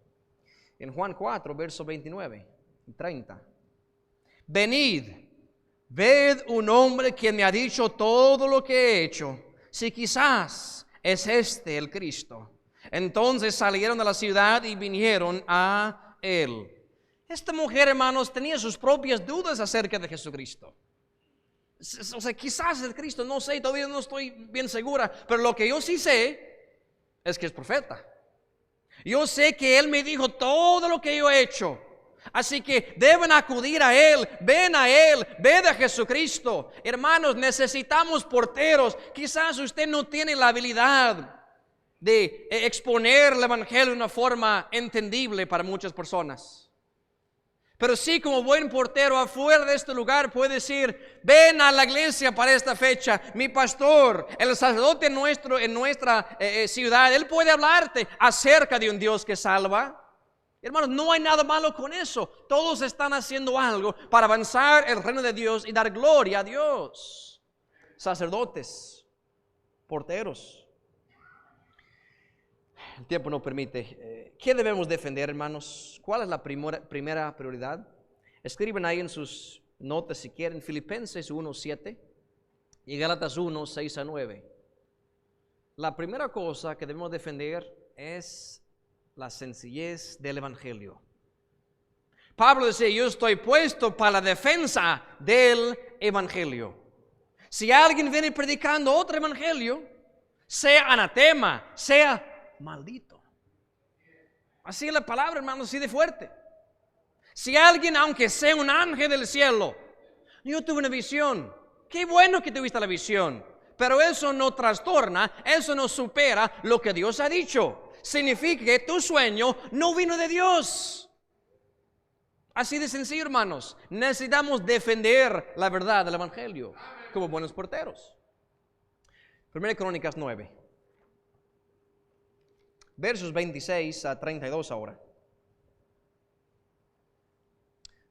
en Juan 4, verso 29 y 30. Venid, ved un hombre que me ha dicho todo lo que he hecho. Si quizás es este el Cristo. Entonces salieron de la ciudad y vinieron a él. Esta mujer, hermanos, tenía sus propias dudas acerca de Jesucristo. O sea, quizás el Cristo, no sé, todavía no estoy bien segura, pero lo que yo sí sé es que es profeta. Yo sé que Él me dijo todo lo que yo he hecho. Así que deben acudir a Él, ven a Jesucristo. Hermanos, necesitamos porteros. Quizás usted no tiene la habilidad de exponer el Evangelio de una forma entendible para muchas personas. Pero sí, como buen portero afuera de este lugar puede decir: ven a la iglesia para esta fecha. Mi pastor, el sacerdote en nuestra ciudad, él puede hablarte acerca de un Dios que salva. Hermanos, no hay nada malo con eso. Todos están haciendo algo para avanzar el reino de Dios y dar gloria a Dios. Sacerdotes, porteros. El tiempo no permite. ¿Qué debemos defender, hermanos? ¿Cuál es la primera prioridad? Escriben ahí en sus notas si quieren, Filipenses 1:7 y Gálatas 1:6-9. La primera cosa que debemos defender es la sencillez del Evangelio. Pablo decía: yo estoy puesto para la defensa del Evangelio. Si alguien viene predicando otro Evangelio, sea anatema, sea maldito. Así es la palabra, hermano, así de fuerte. Si alguien, aunque sea un ángel del cielo, yo tuve una visión. Qué bueno que tuviste la visión, pero eso no trastorna, eso no supera lo que Dios ha dicho. Significa que tu sueño no vino de Dios. Así de sencillo, hermanos. Necesitamos defender la verdad del Evangelio como buenos porteros. 1 Crónicas 9. Versos 26-32 ahora.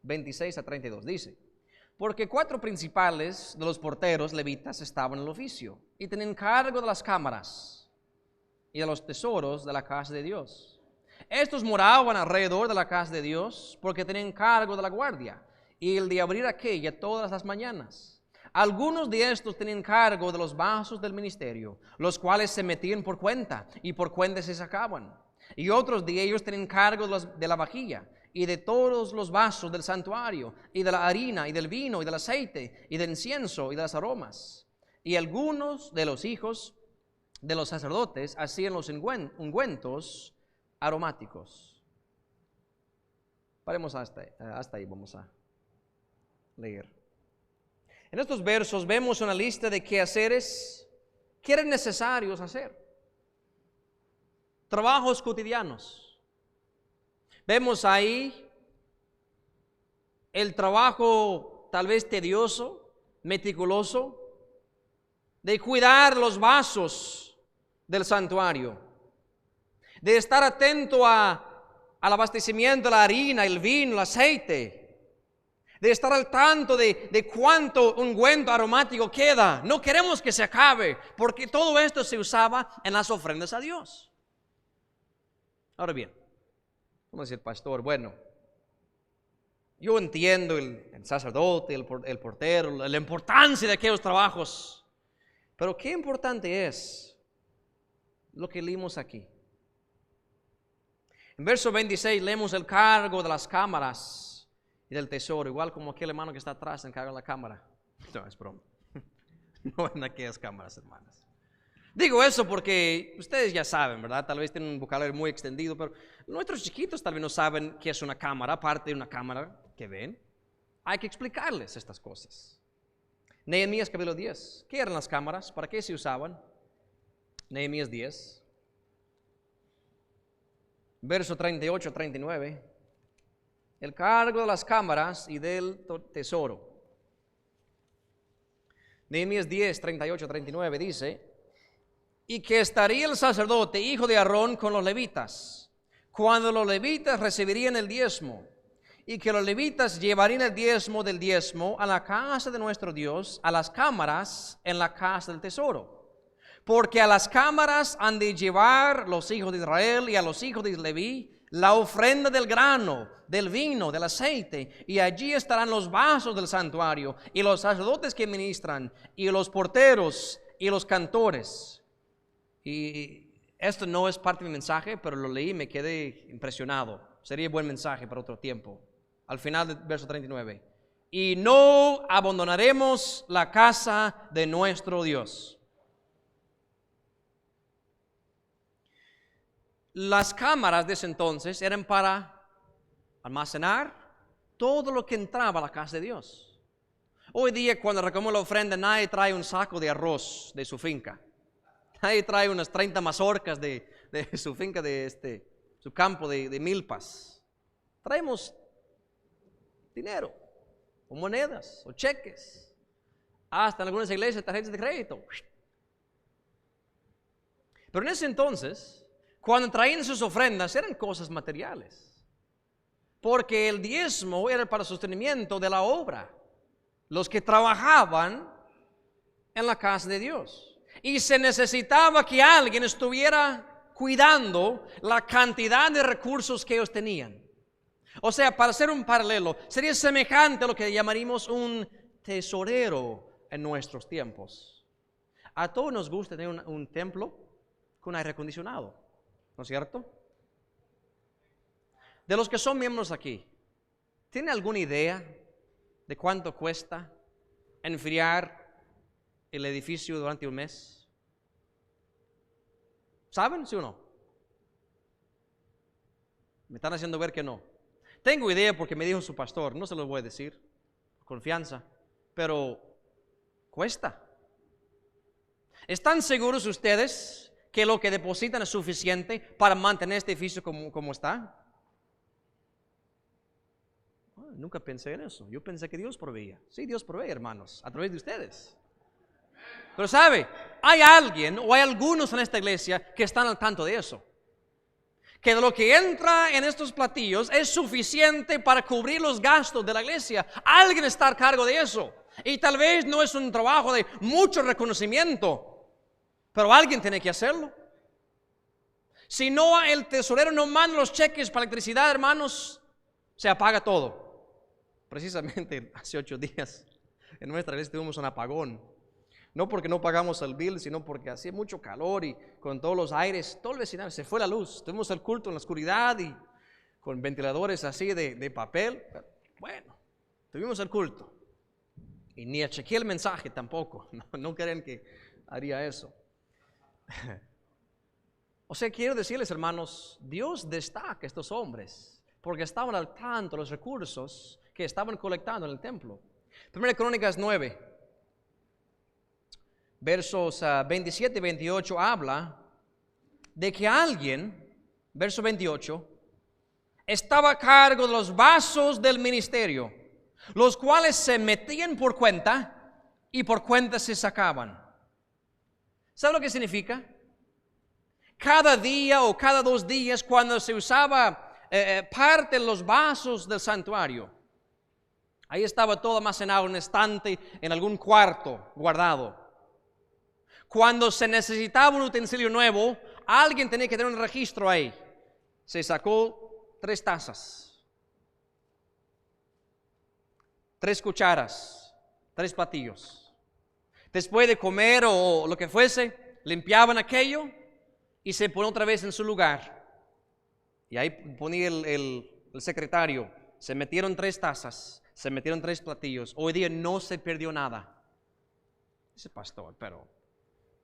26-32 dice: porque 4 principales de los porteros levitas estaban en el oficio y tenían cargo de las cámaras y de los tesoros de la casa de Dios. Estos moraban alrededor de la casa de Dios porque tenían cargo de la guardia y el de abrir aquella todas las mañanas. Algunos de estos tenían cargo de los vasos del ministerio, los cuales se metían por cuenta y por cuenta se sacaban. Y otros de ellos tenían cargo de la vajilla y de todos los vasos del santuario, y de la harina y del vino y del aceite y del incienso y de las aromas. Y algunos de los hijos de los sacerdotes hacían los ungüentos aromáticos. Paremos hasta ahí, vamos a leer. En estos versos vemos una lista de quehaceres que eran necesarios hacer. Trabajos cotidianos. Vemos ahí el trabajo tal vez tedioso, meticuloso, de cuidar los vasos del santuario, de estar atento al abastecimiento de la harina, el vino, el aceite, de estar al tanto de cuánto ungüento aromático queda. No queremos que se acabe, porque todo esto se usaba en las ofrendas a Dios. Ahora bien, Como decía el pastor, bueno, yo entiendo el sacerdote, el portero, la importancia de aquellos trabajos, pero qué importante es lo que leímos aquí. En verso 26 leemos el cargo de las cámaras y del tesoro, igual como aquel hermano que está atrás encarga la cámara. No, es broma. No en aquellas cámaras, hermanas. Digo eso porque ustedes ya saben, ¿verdad? Tal vez tienen un vocabulario muy extendido, pero nuestros chiquitos tal vez no saben qué es una cámara, aparte de una cámara que ven. Hay que explicarles estas cosas. Nehemías capítulo 10. ¿Qué eran las cámaras? ¿Para qué se usaban? Nehemías 10. Verso 38 a 39. El cargo de las cámaras y del tesoro. Nehemías 10, 38 a 39 dice: y que estaría el sacerdote, hijo de Aarón, con los levitas, cuando los levitas recibirían el diezmo, y que los levitas llevarían el diezmo del diezmo a la casa de nuestro Dios, a las cámaras en la casa del tesoro. Porque a las cámaras han de llevar los hijos de Israel y a los hijos de Leví la ofrenda del grano, del vino, del aceite, y allí estarán los vasos del santuario, y los sacerdotes que ministran, y los porteros, y los cantores. Y esto no es parte de mi mensaje, pero lo leí y me quedé impresionado. Sería buen mensaje para otro tiempo. Al final del verso 39. Y no abandonaremos la casa de nuestro Dios. Las cámaras de ese entonces eran para almacenar todo lo que entraba a la casa de Dios. Hoy día cuando recogemos la ofrenda, nadie trae un saco de arroz de su finca. Nadie trae unas 30 mazorcas de su finca, de su campo de milpas. Traemos dinero, o monedas, o cheques. Hasta en algunas iglesias tarjetas de crédito. Pero en ese entonces, cuando traían sus ofrendas, eran cosas materiales. Porque el diezmo era para el sostenimiento de la obra. Los que trabajaban en la casa de Dios. Y se necesitaba que alguien estuviera cuidando la cantidad de recursos que ellos tenían. O sea, para hacer un paralelo, sería semejante a lo que llamaríamos un tesorero en nuestros tiempos. A todos nos gusta tener un templo con aire acondicionado, ¿no es cierto? De los que son miembros aquí, ¿tienen alguna idea de cuánto cuesta enfriar el edificio durante un mes? ¿Saben, sí o no? Me están haciendo ver que no. Tengo idea porque me dijo su pastor, no se los voy a decir, confianza, pero cuesta. ¿Están seguros ustedes que lo que depositan es suficiente para mantener este edificio como está? Nunca pensé en eso. Yo pensé que Dios proveía. Sí, Dios provee, hermanos, a través de ustedes. Pero sabe, hay alguien o hay algunos en esta iglesia que están al tanto de eso. Que de lo que entra en estos platillos es suficiente para cubrir los gastos de la iglesia. Alguien está a cargo de eso. Y tal vez no es un trabajo de mucho reconocimiento, pero alguien tiene que hacerlo. Si no, el tesorero no manda los cheques para electricidad, hermanos, se apaga todo. Precisamente hace 8 días en nuestra iglesia tuvimos un apagón. No porque no pagamos el bill, sino porque hacía mucho calor y con todos los aires, todo el vecindario, se fue la luz. Tuvimos el culto en la oscuridad y con ventiladores así de papel. Bueno, tuvimos el culto. Y ni chequeé el mensaje tampoco. No creen que haría eso. O sea, quiero decirles, hermanos, Dios destaca a estos hombres porque estaban al tanto de los recursos que estaban colectando en el templo. Primera Crónicas 9. Versos 27 y 28 habla de que alguien, verso 28, estaba a cargo de los vasos del ministerio, los cuales se metían por cuenta y por cuenta se sacaban. ¿Sabe lo que significa? Cada día o cada 2 días, cuando se usaba parte de los vasos del santuario, ahí estaba todo almacenado en un estante, en algún cuarto guardado. Cuando se necesitaba un utensilio nuevo, alguien tenía que tener un registro ahí. Se sacó 3 tazas, 3 cucharas, 3 platillos. Después de comer o lo que fuese, limpiaban aquello y se pone otra vez en su lugar. Y ahí ponía el secretario, se metieron 3 tazas, se metieron 3 platillos. Hoy día no se perdió nada. Dice pastor, pero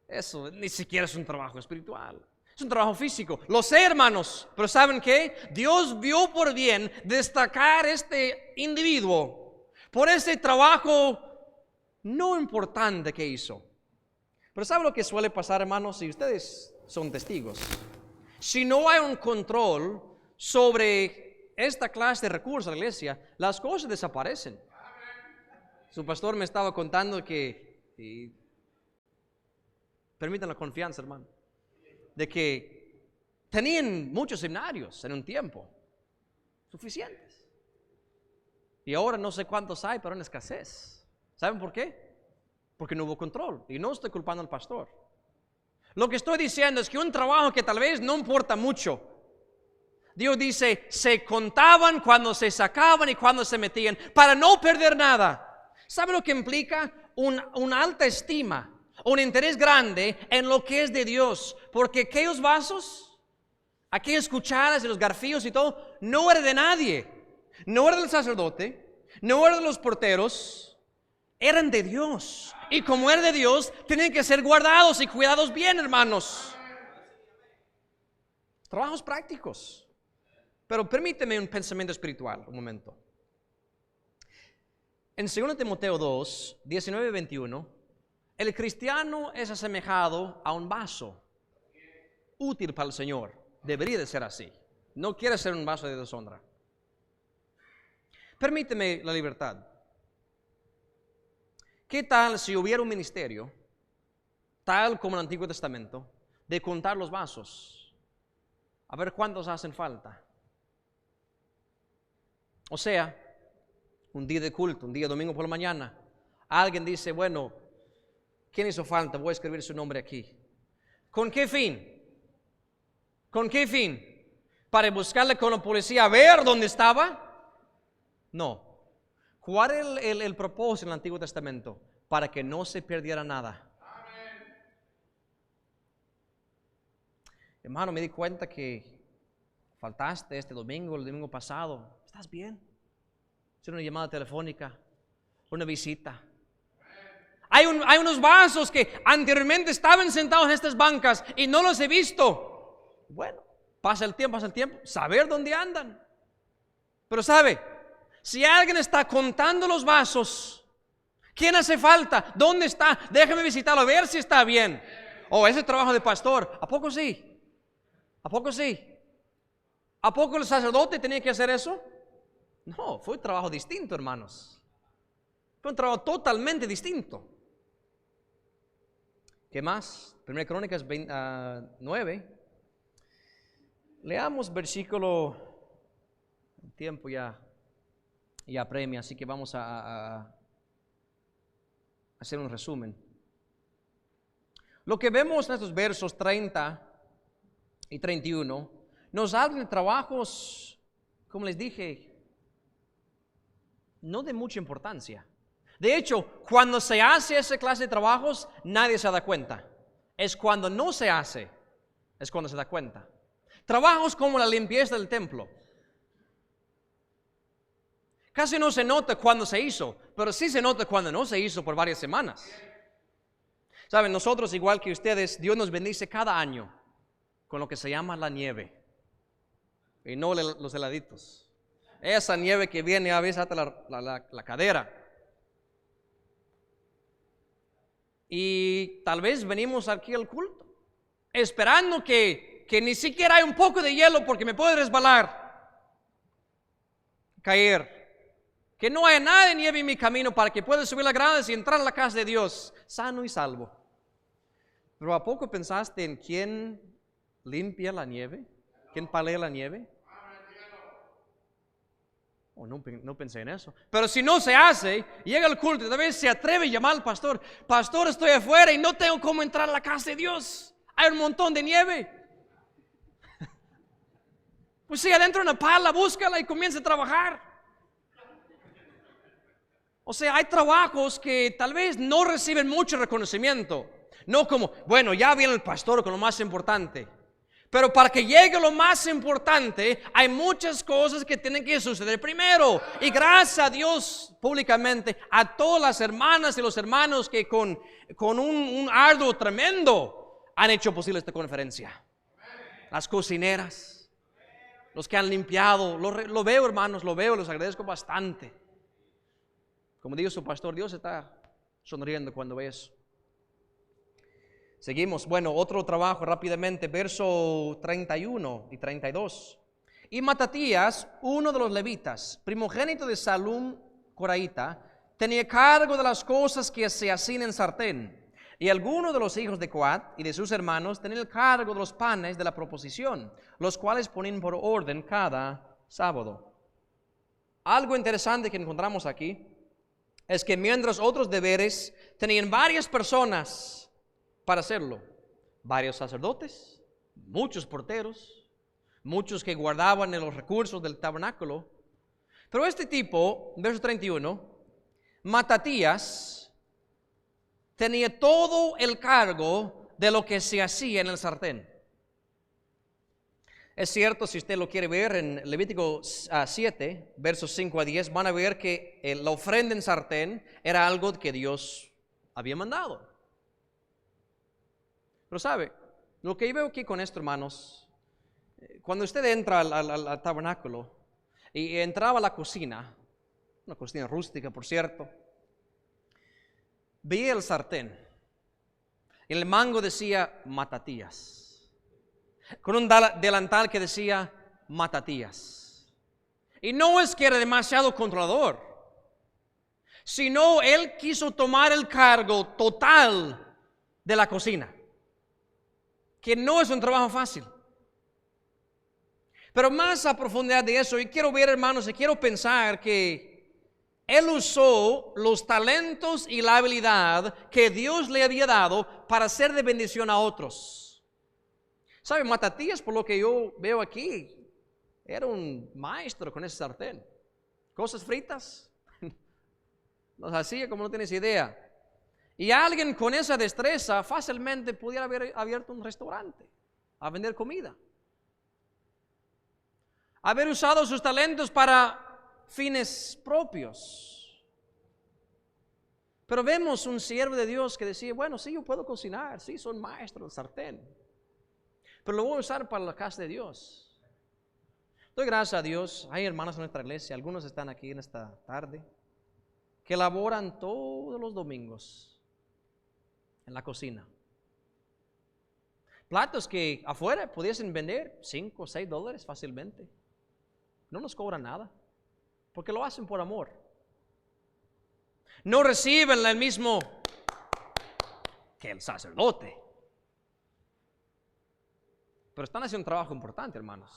eso ni siquiera es un trabajo espiritual. Es un trabajo físico. Lo sé, hermanos, pero ¿saben qué? Dios vio por bien destacar este individuo por ese trabajo no importante que hizo. Pero ¿saben lo que suele pasar, hermanos? Si ustedes son testigos. Si no hay un control sobre esta clase de recursos de la iglesia, las cosas desaparecen. Su pastor me estaba contando que, permitan la confianza, hermano, de que tenían muchos seminarios en un tiempo, suficientes. Y ahora no sé cuántos hay, pero en escasez. ¿Saben por qué? Porque no hubo control. Y no estoy culpando al pastor. Lo que estoy diciendo es que un trabajo que tal vez no importa mucho, Dios dice, se contaban cuando se sacaban y cuando se metían, para no perder nada. ¿Sabe lo que implica? Una alta estima, un interés grande en lo que es de Dios, porque aquellos vasos, aquellas cucharas y los garfillos y todo, no era de nadie, no era del sacerdote, no era de los porteros, eran de Dios, y como eran de Dios, tienen que ser guardados y cuidados bien, hermanos. Trabajos prácticos. Pero permíteme un pensamiento espiritual, un momento. En 2 Timoteo 2, 19 y 21, el cristiano es asemejado a un vaso útil para el Señor. Debería de ser así. No quiere ser un vaso de deshonra. Permíteme la libertad. ¿Qué tal si hubiera un ministerio, tal como en el Antiguo Testamento, de contar los vasos? A ver cuántos hacen falta. O sea, un día de culto, un día domingo por la mañana, alguien dice, bueno, ¿quién hizo falta? Voy a escribir su nombre aquí. ¿Con qué fin? ¿Con qué fin? ¿Para buscarle con la policía a ver dónde estaba? No. ¿Cuál es el propósito en el Antiguo Testamento? Para que no se perdiera nada. Amén. Hermano, me di cuenta que faltaste este domingo, el domingo pasado. ¿Estás bien? Es una llamada telefónica, una visita. Hay unos vasos que anteriormente estaban sentados en estas bancas y no los he visto. Bueno, pasa el tiempo, saber dónde andan. Pero sabe, si alguien está contando los vasos, ¿quién hace falta? ¿Dónde está? Déjame visitarlo, a ver si está bien. Oh, ese trabajo de pastor, ¿a poco sí? ¿A poco sí? ¿A poco el sacerdote tenía que hacer eso? No, fue un trabajo distinto, hermanos. Fue un trabajo totalmente distinto. ¿Qué más? 1 Crónicas 9. Leamos versículo. El tiempo ya apremia, así que vamos a hacer un resumen. Lo que vemos en estos versos 30 y 31 nos hablan de trabajos, como les dije, no de mucha importancia. De hecho, cuando se hace esa clase de trabajos, nadie se da cuenta. Es cuando no se hace, es cuando se da cuenta. Trabajos como la limpieza del templo. Casi no se nota cuando se hizo, pero sí se nota cuando no se hizo por varias semanas. Saben, nosotros, igual que ustedes, Dios nos bendice cada año con lo que se llama la nieve. Y no los heladitos. Esa nieve que viene a veces hasta la cadera. Y tal vez venimos aquí al culto esperando que ni siquiera hay un poco de hielo porque me puede resbalar, caer. Que no haya nada de nieve en mi camino para que pueda subir las gradas y entrar a la casa de Dios sano y salvo. Pero ¿a poco pensaste en quién limpia la nieve? ¿Quién palea la nieve? Oh, no pensé en eso. Pero si no se hace, llega el culto y tal vez se atreve a llamar al pastor. Pastor, estoy afuera y no tengo cómo entrar a la casa de Dios. Hay un montón de nieve. Pues sí, adentro de una pala, búscala y comienza a trabajar. O sea, hay trabajos que tal vez no reciben mucho reconocimiento. No como, bueno, ya viene el pastor con lo más importante. Pero para que llegue lo más importante, hay muchas cosas que tienen que suceder primero. Y gracias a Dios públicamente, a todas las hermanas y los hermanos que con un arduo tremendo han hecho posible esta conferencia. Las cocineras, los que han limpiado, lo veo, hermanos, lo veo, los agradezco bastante. Como dijo su pastor, Dios está sonriendo cuando ve eso. Seguimos. Bueno, otro trabajo rápidamente, verso 31 y 32. Y Matatías, uno de los levitas, primogénito de Salum Coraíta, tenía cargo de las cosas que se hacían en sartén. Y algunos de los hijos de Coat y de sus hermanos tenían el cargo de los panes de la proposición, los cuales ponían por orden cada sábado. Algo interesante que encontramos aquí es que mientras otros deberes tenían varias personas para hacerlo, varios sacerdotes, muchos porteros, muchos que guardaban los recursos del tabernáculo, pero este tipo, verso 31, Matatías, tenía todo el cargo de lo que se hacía en el sartén. Es cierto, si usted lo quiere ver en Levítico 7, versos 5 a 10, van a ver que la ofrenda en sartén era algo que Dios había mandado. Pero sabe, lo que yo veo aquí con esto, hermanos, cuando usted entra al tabernáculo y entraba a la cocina, una cocina rústica, por cierto, veía el sartén. En el mango decía Matatías, con un delantal que decía Matatías. Y no es que era demasiado controlador, sino él quiso tomar el cargo total de la cocina, que no es un trabajo fácil. Pero más a profundidad de eso, y quiero ver, hermanos, y quiero pensar que él usó los talentos y la habilidad que Dios le había dado para ser de bendición a otros. ¿Sabe? Matatías, por lo que yo veo aquí, era un maestro con ese sartén. Cosas fritas, los hacía como no tienes idea. Y alguien con esa destreza fácilmente pudiera haber abierto un restaurante a vender comida. Haber usado sus talentos para fines propios. Pero vemos un siervo de Dios que decía, bueno, sí, yo puedo cocinar, sí, soy maestro del sartén, pero lo voy a usar para la casa de Dios. Doy gracias a Dios. Hay hermanos en nuestra iglesia, algunos están aquí en esta tarde, que laboran todos los domingos en la cocina. Platos que afuera pudiesen vender $5 o $6 fácilmente. No nos cobran nada, porque lo hacen por amor. No reciben el mismo que el sacerdote, pero están haciendo un trabajo importante, hermanos.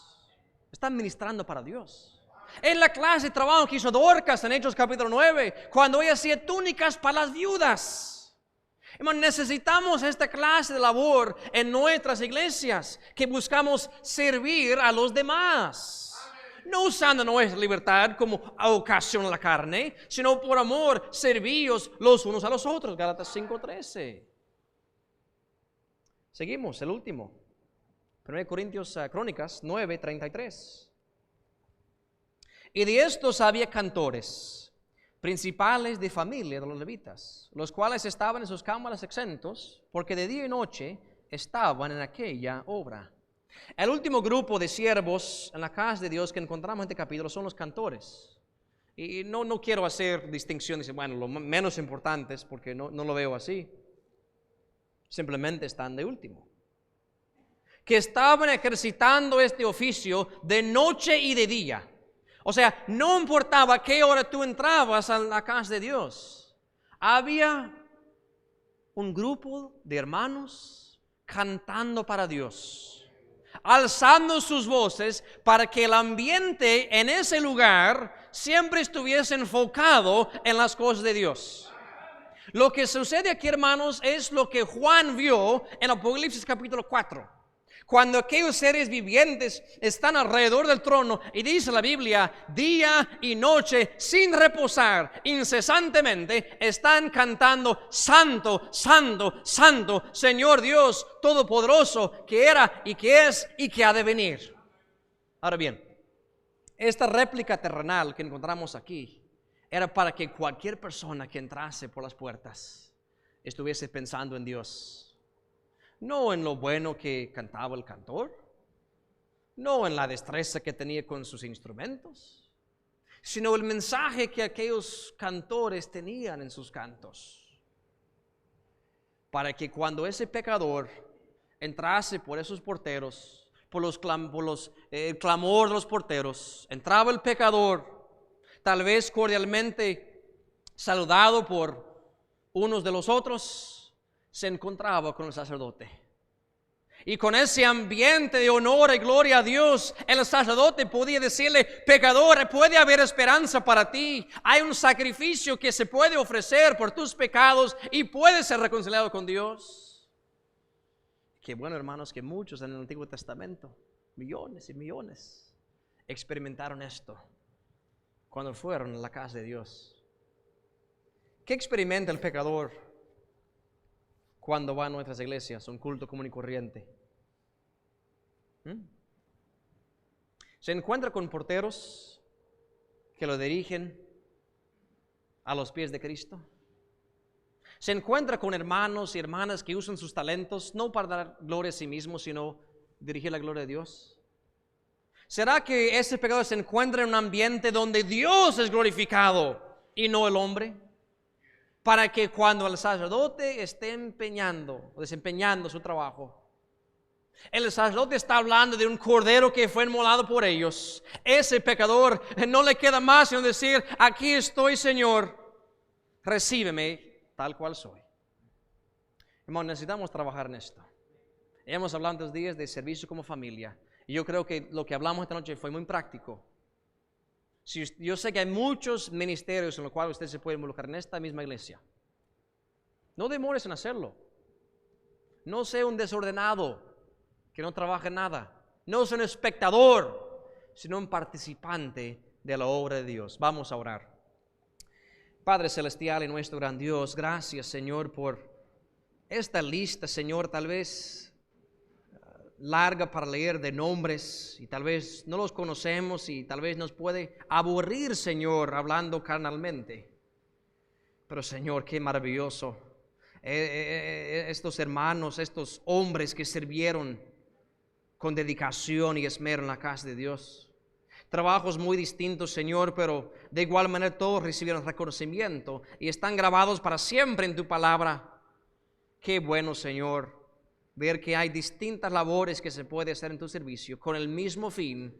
Están ministrando para Dios. En la clase de trabajo que hizo Dorcas en Hechos capítulo 9, cuando ella hacía túnicas para las viudas. Hermanos, necesitamos esta clase de labor en nuestras iglesias, que buscamos servir a los demás. No usando nuestra libertad como ocasión a la carne, sino por amor, servíos los unos a los otros. Gálatas 5:13. Seguimos, el último. 1 Corintios, Crónicas 9:33. Y de estos había cantores, principales de familia de los levitas, los cuales estaban en sus cámaras exentos, porque de día y noche estaban en aquella obra. El último grupo de siervos en la casa de Dios que encontramos en este capítulo son los cantores. Y no quiero hacer distinciones, bueno, los menos importantes, porque no lo veo así. Simplemente están de último. Que estaban ejercitando este oficio de noche y de día. O sea, no importaba qué hora tú entrabas a la casa de Dios. Había un grupo de hermanos cantando para Dios, alzando sus voces para que el ambiente en ese lugar siempre estuviese enfocado en las cosas de Dios. Lo que sucede aquí, hermanos, es lo que Juan vio en Apocalipsis capítulo 4. Cuando aquellos seres vivientes están alrededor del trono, y dice la Biblia, día y noche sin reposar, incesantemente están cantando: Santo, Santo, Santo, Señor Dios Todopoderoso, que era y que es y que ha de venir. Ahora bien, esta réplica terrenal que encontramos aquí era para que cualquier persona que entrase por las puertas estuviese pensando en Dios. No en lo bueno que cantaba el cantor, no en la destreza que tenía con sus instrumentos, sino el mensaje que aquellos cantores tenían en sus cantos. Para que cuando ese pecador entrase por esos porteros, por el clamor de los porteros, entraba el pecador, tal vez cordialmente saludado por unos de los otros, se encontraba con el sacerdote. Y con ese ambiente de honor y gloria a Dios, el sacerdote podía decirle: pecador, puede haber esperanza para ti. Hay un sacrificio que se puede ofrecer por tus pecados y puedes ser reconciliado con Dios. Qué bueno, hermanos, que muchos en el Antiguo Testamento, millones y millones, experimentaron esto cuando fueron a la casa de Dios. ¿Qué experimenta el pecador cuando va a nuestras iglesias, un culto común y corriente? Se encuentra con porteros que lo dirigen a los pies de Cristo. Se encuentra con hermanos y hermanas que usan sus talentos no para dar gloria a sí mismos, sino dirigir la gloria de Dios. ¿Será que ese pecador se encuentra en un ambiente donde Dios es glorificado y no el hombre? Para que cuando el sacerdote esté desempeñando su trabajo, el sacerdote está hablando de un cordero que fue inmolado por ellos, ese pecador no le queda más sino decir: aquí estoy, Señor, recíbeme tal cual soy. Hermanos, necesitamos trabajar en esto. Hemos hablado estos días de servicio como familia, y yo creo que lo que hablamos esta noche fue muy práctico. Yo sé que hay muchos ministerios en los cuales usted se puede involucrar en esta misma iglesia. No demores en hacerlo. No sea un desordenado que no trabaja en nada. No sea un espectador, sino un participante de la obra de Dios. Vamos a orar. Padre celestial y nuestro gran Dios, gracias, Señor, por esta lista, Señor, tal vez larga para leer, de nombres, y tal vez no los conocemos y tal vez nos puede aburrir, Señor, hablando carnalmente. Pero, Señor, qué maravilloso estos hermanos, estos hombres que sirvieron con dedicación y esmero en la casa de Dios. Trabajos muy distintos, Señor, pero de igual manera todos recibieron reconocimiento y están grabados para siempre en tu palabra. Qué bueno, Señor, ver que hay distintas labores que se puede hacer en tu servicio con el mismo fin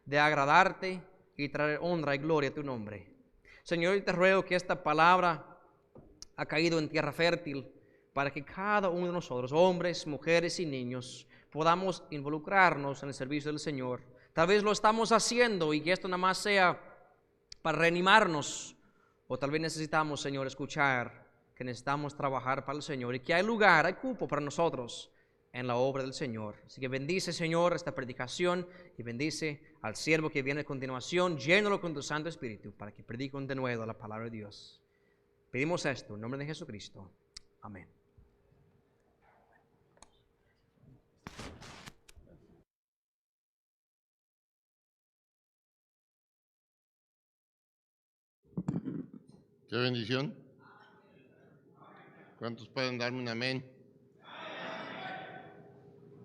de agradarte y traer honra y gloria a tu nombre. Señor, yo te ruego que esta palabra ha caído en tierra fértil para que cada uno de nosotros, hombres, mujeres y niños, podamos involucrarnos en el servicio del Señor. Tal vez lo estamos haciendo y que esto nada más sea para reanimarnos, o tal vez necesitamos, Señor, escuchar que necesitamos trabajar para el Señor y que hay lugar, hay cupo para nosotros en la obra del Señor. Así que bendice, Señor, esta predicación y bendice al siervo que viene a continuación. Llénalo con tu Santo Espíritu para que predique de nuevo la palabra de Dios. Pedimos esto en nombre de Jesucristo. Amén. Qué bendición. ¿Cuántos pueden darme un amén?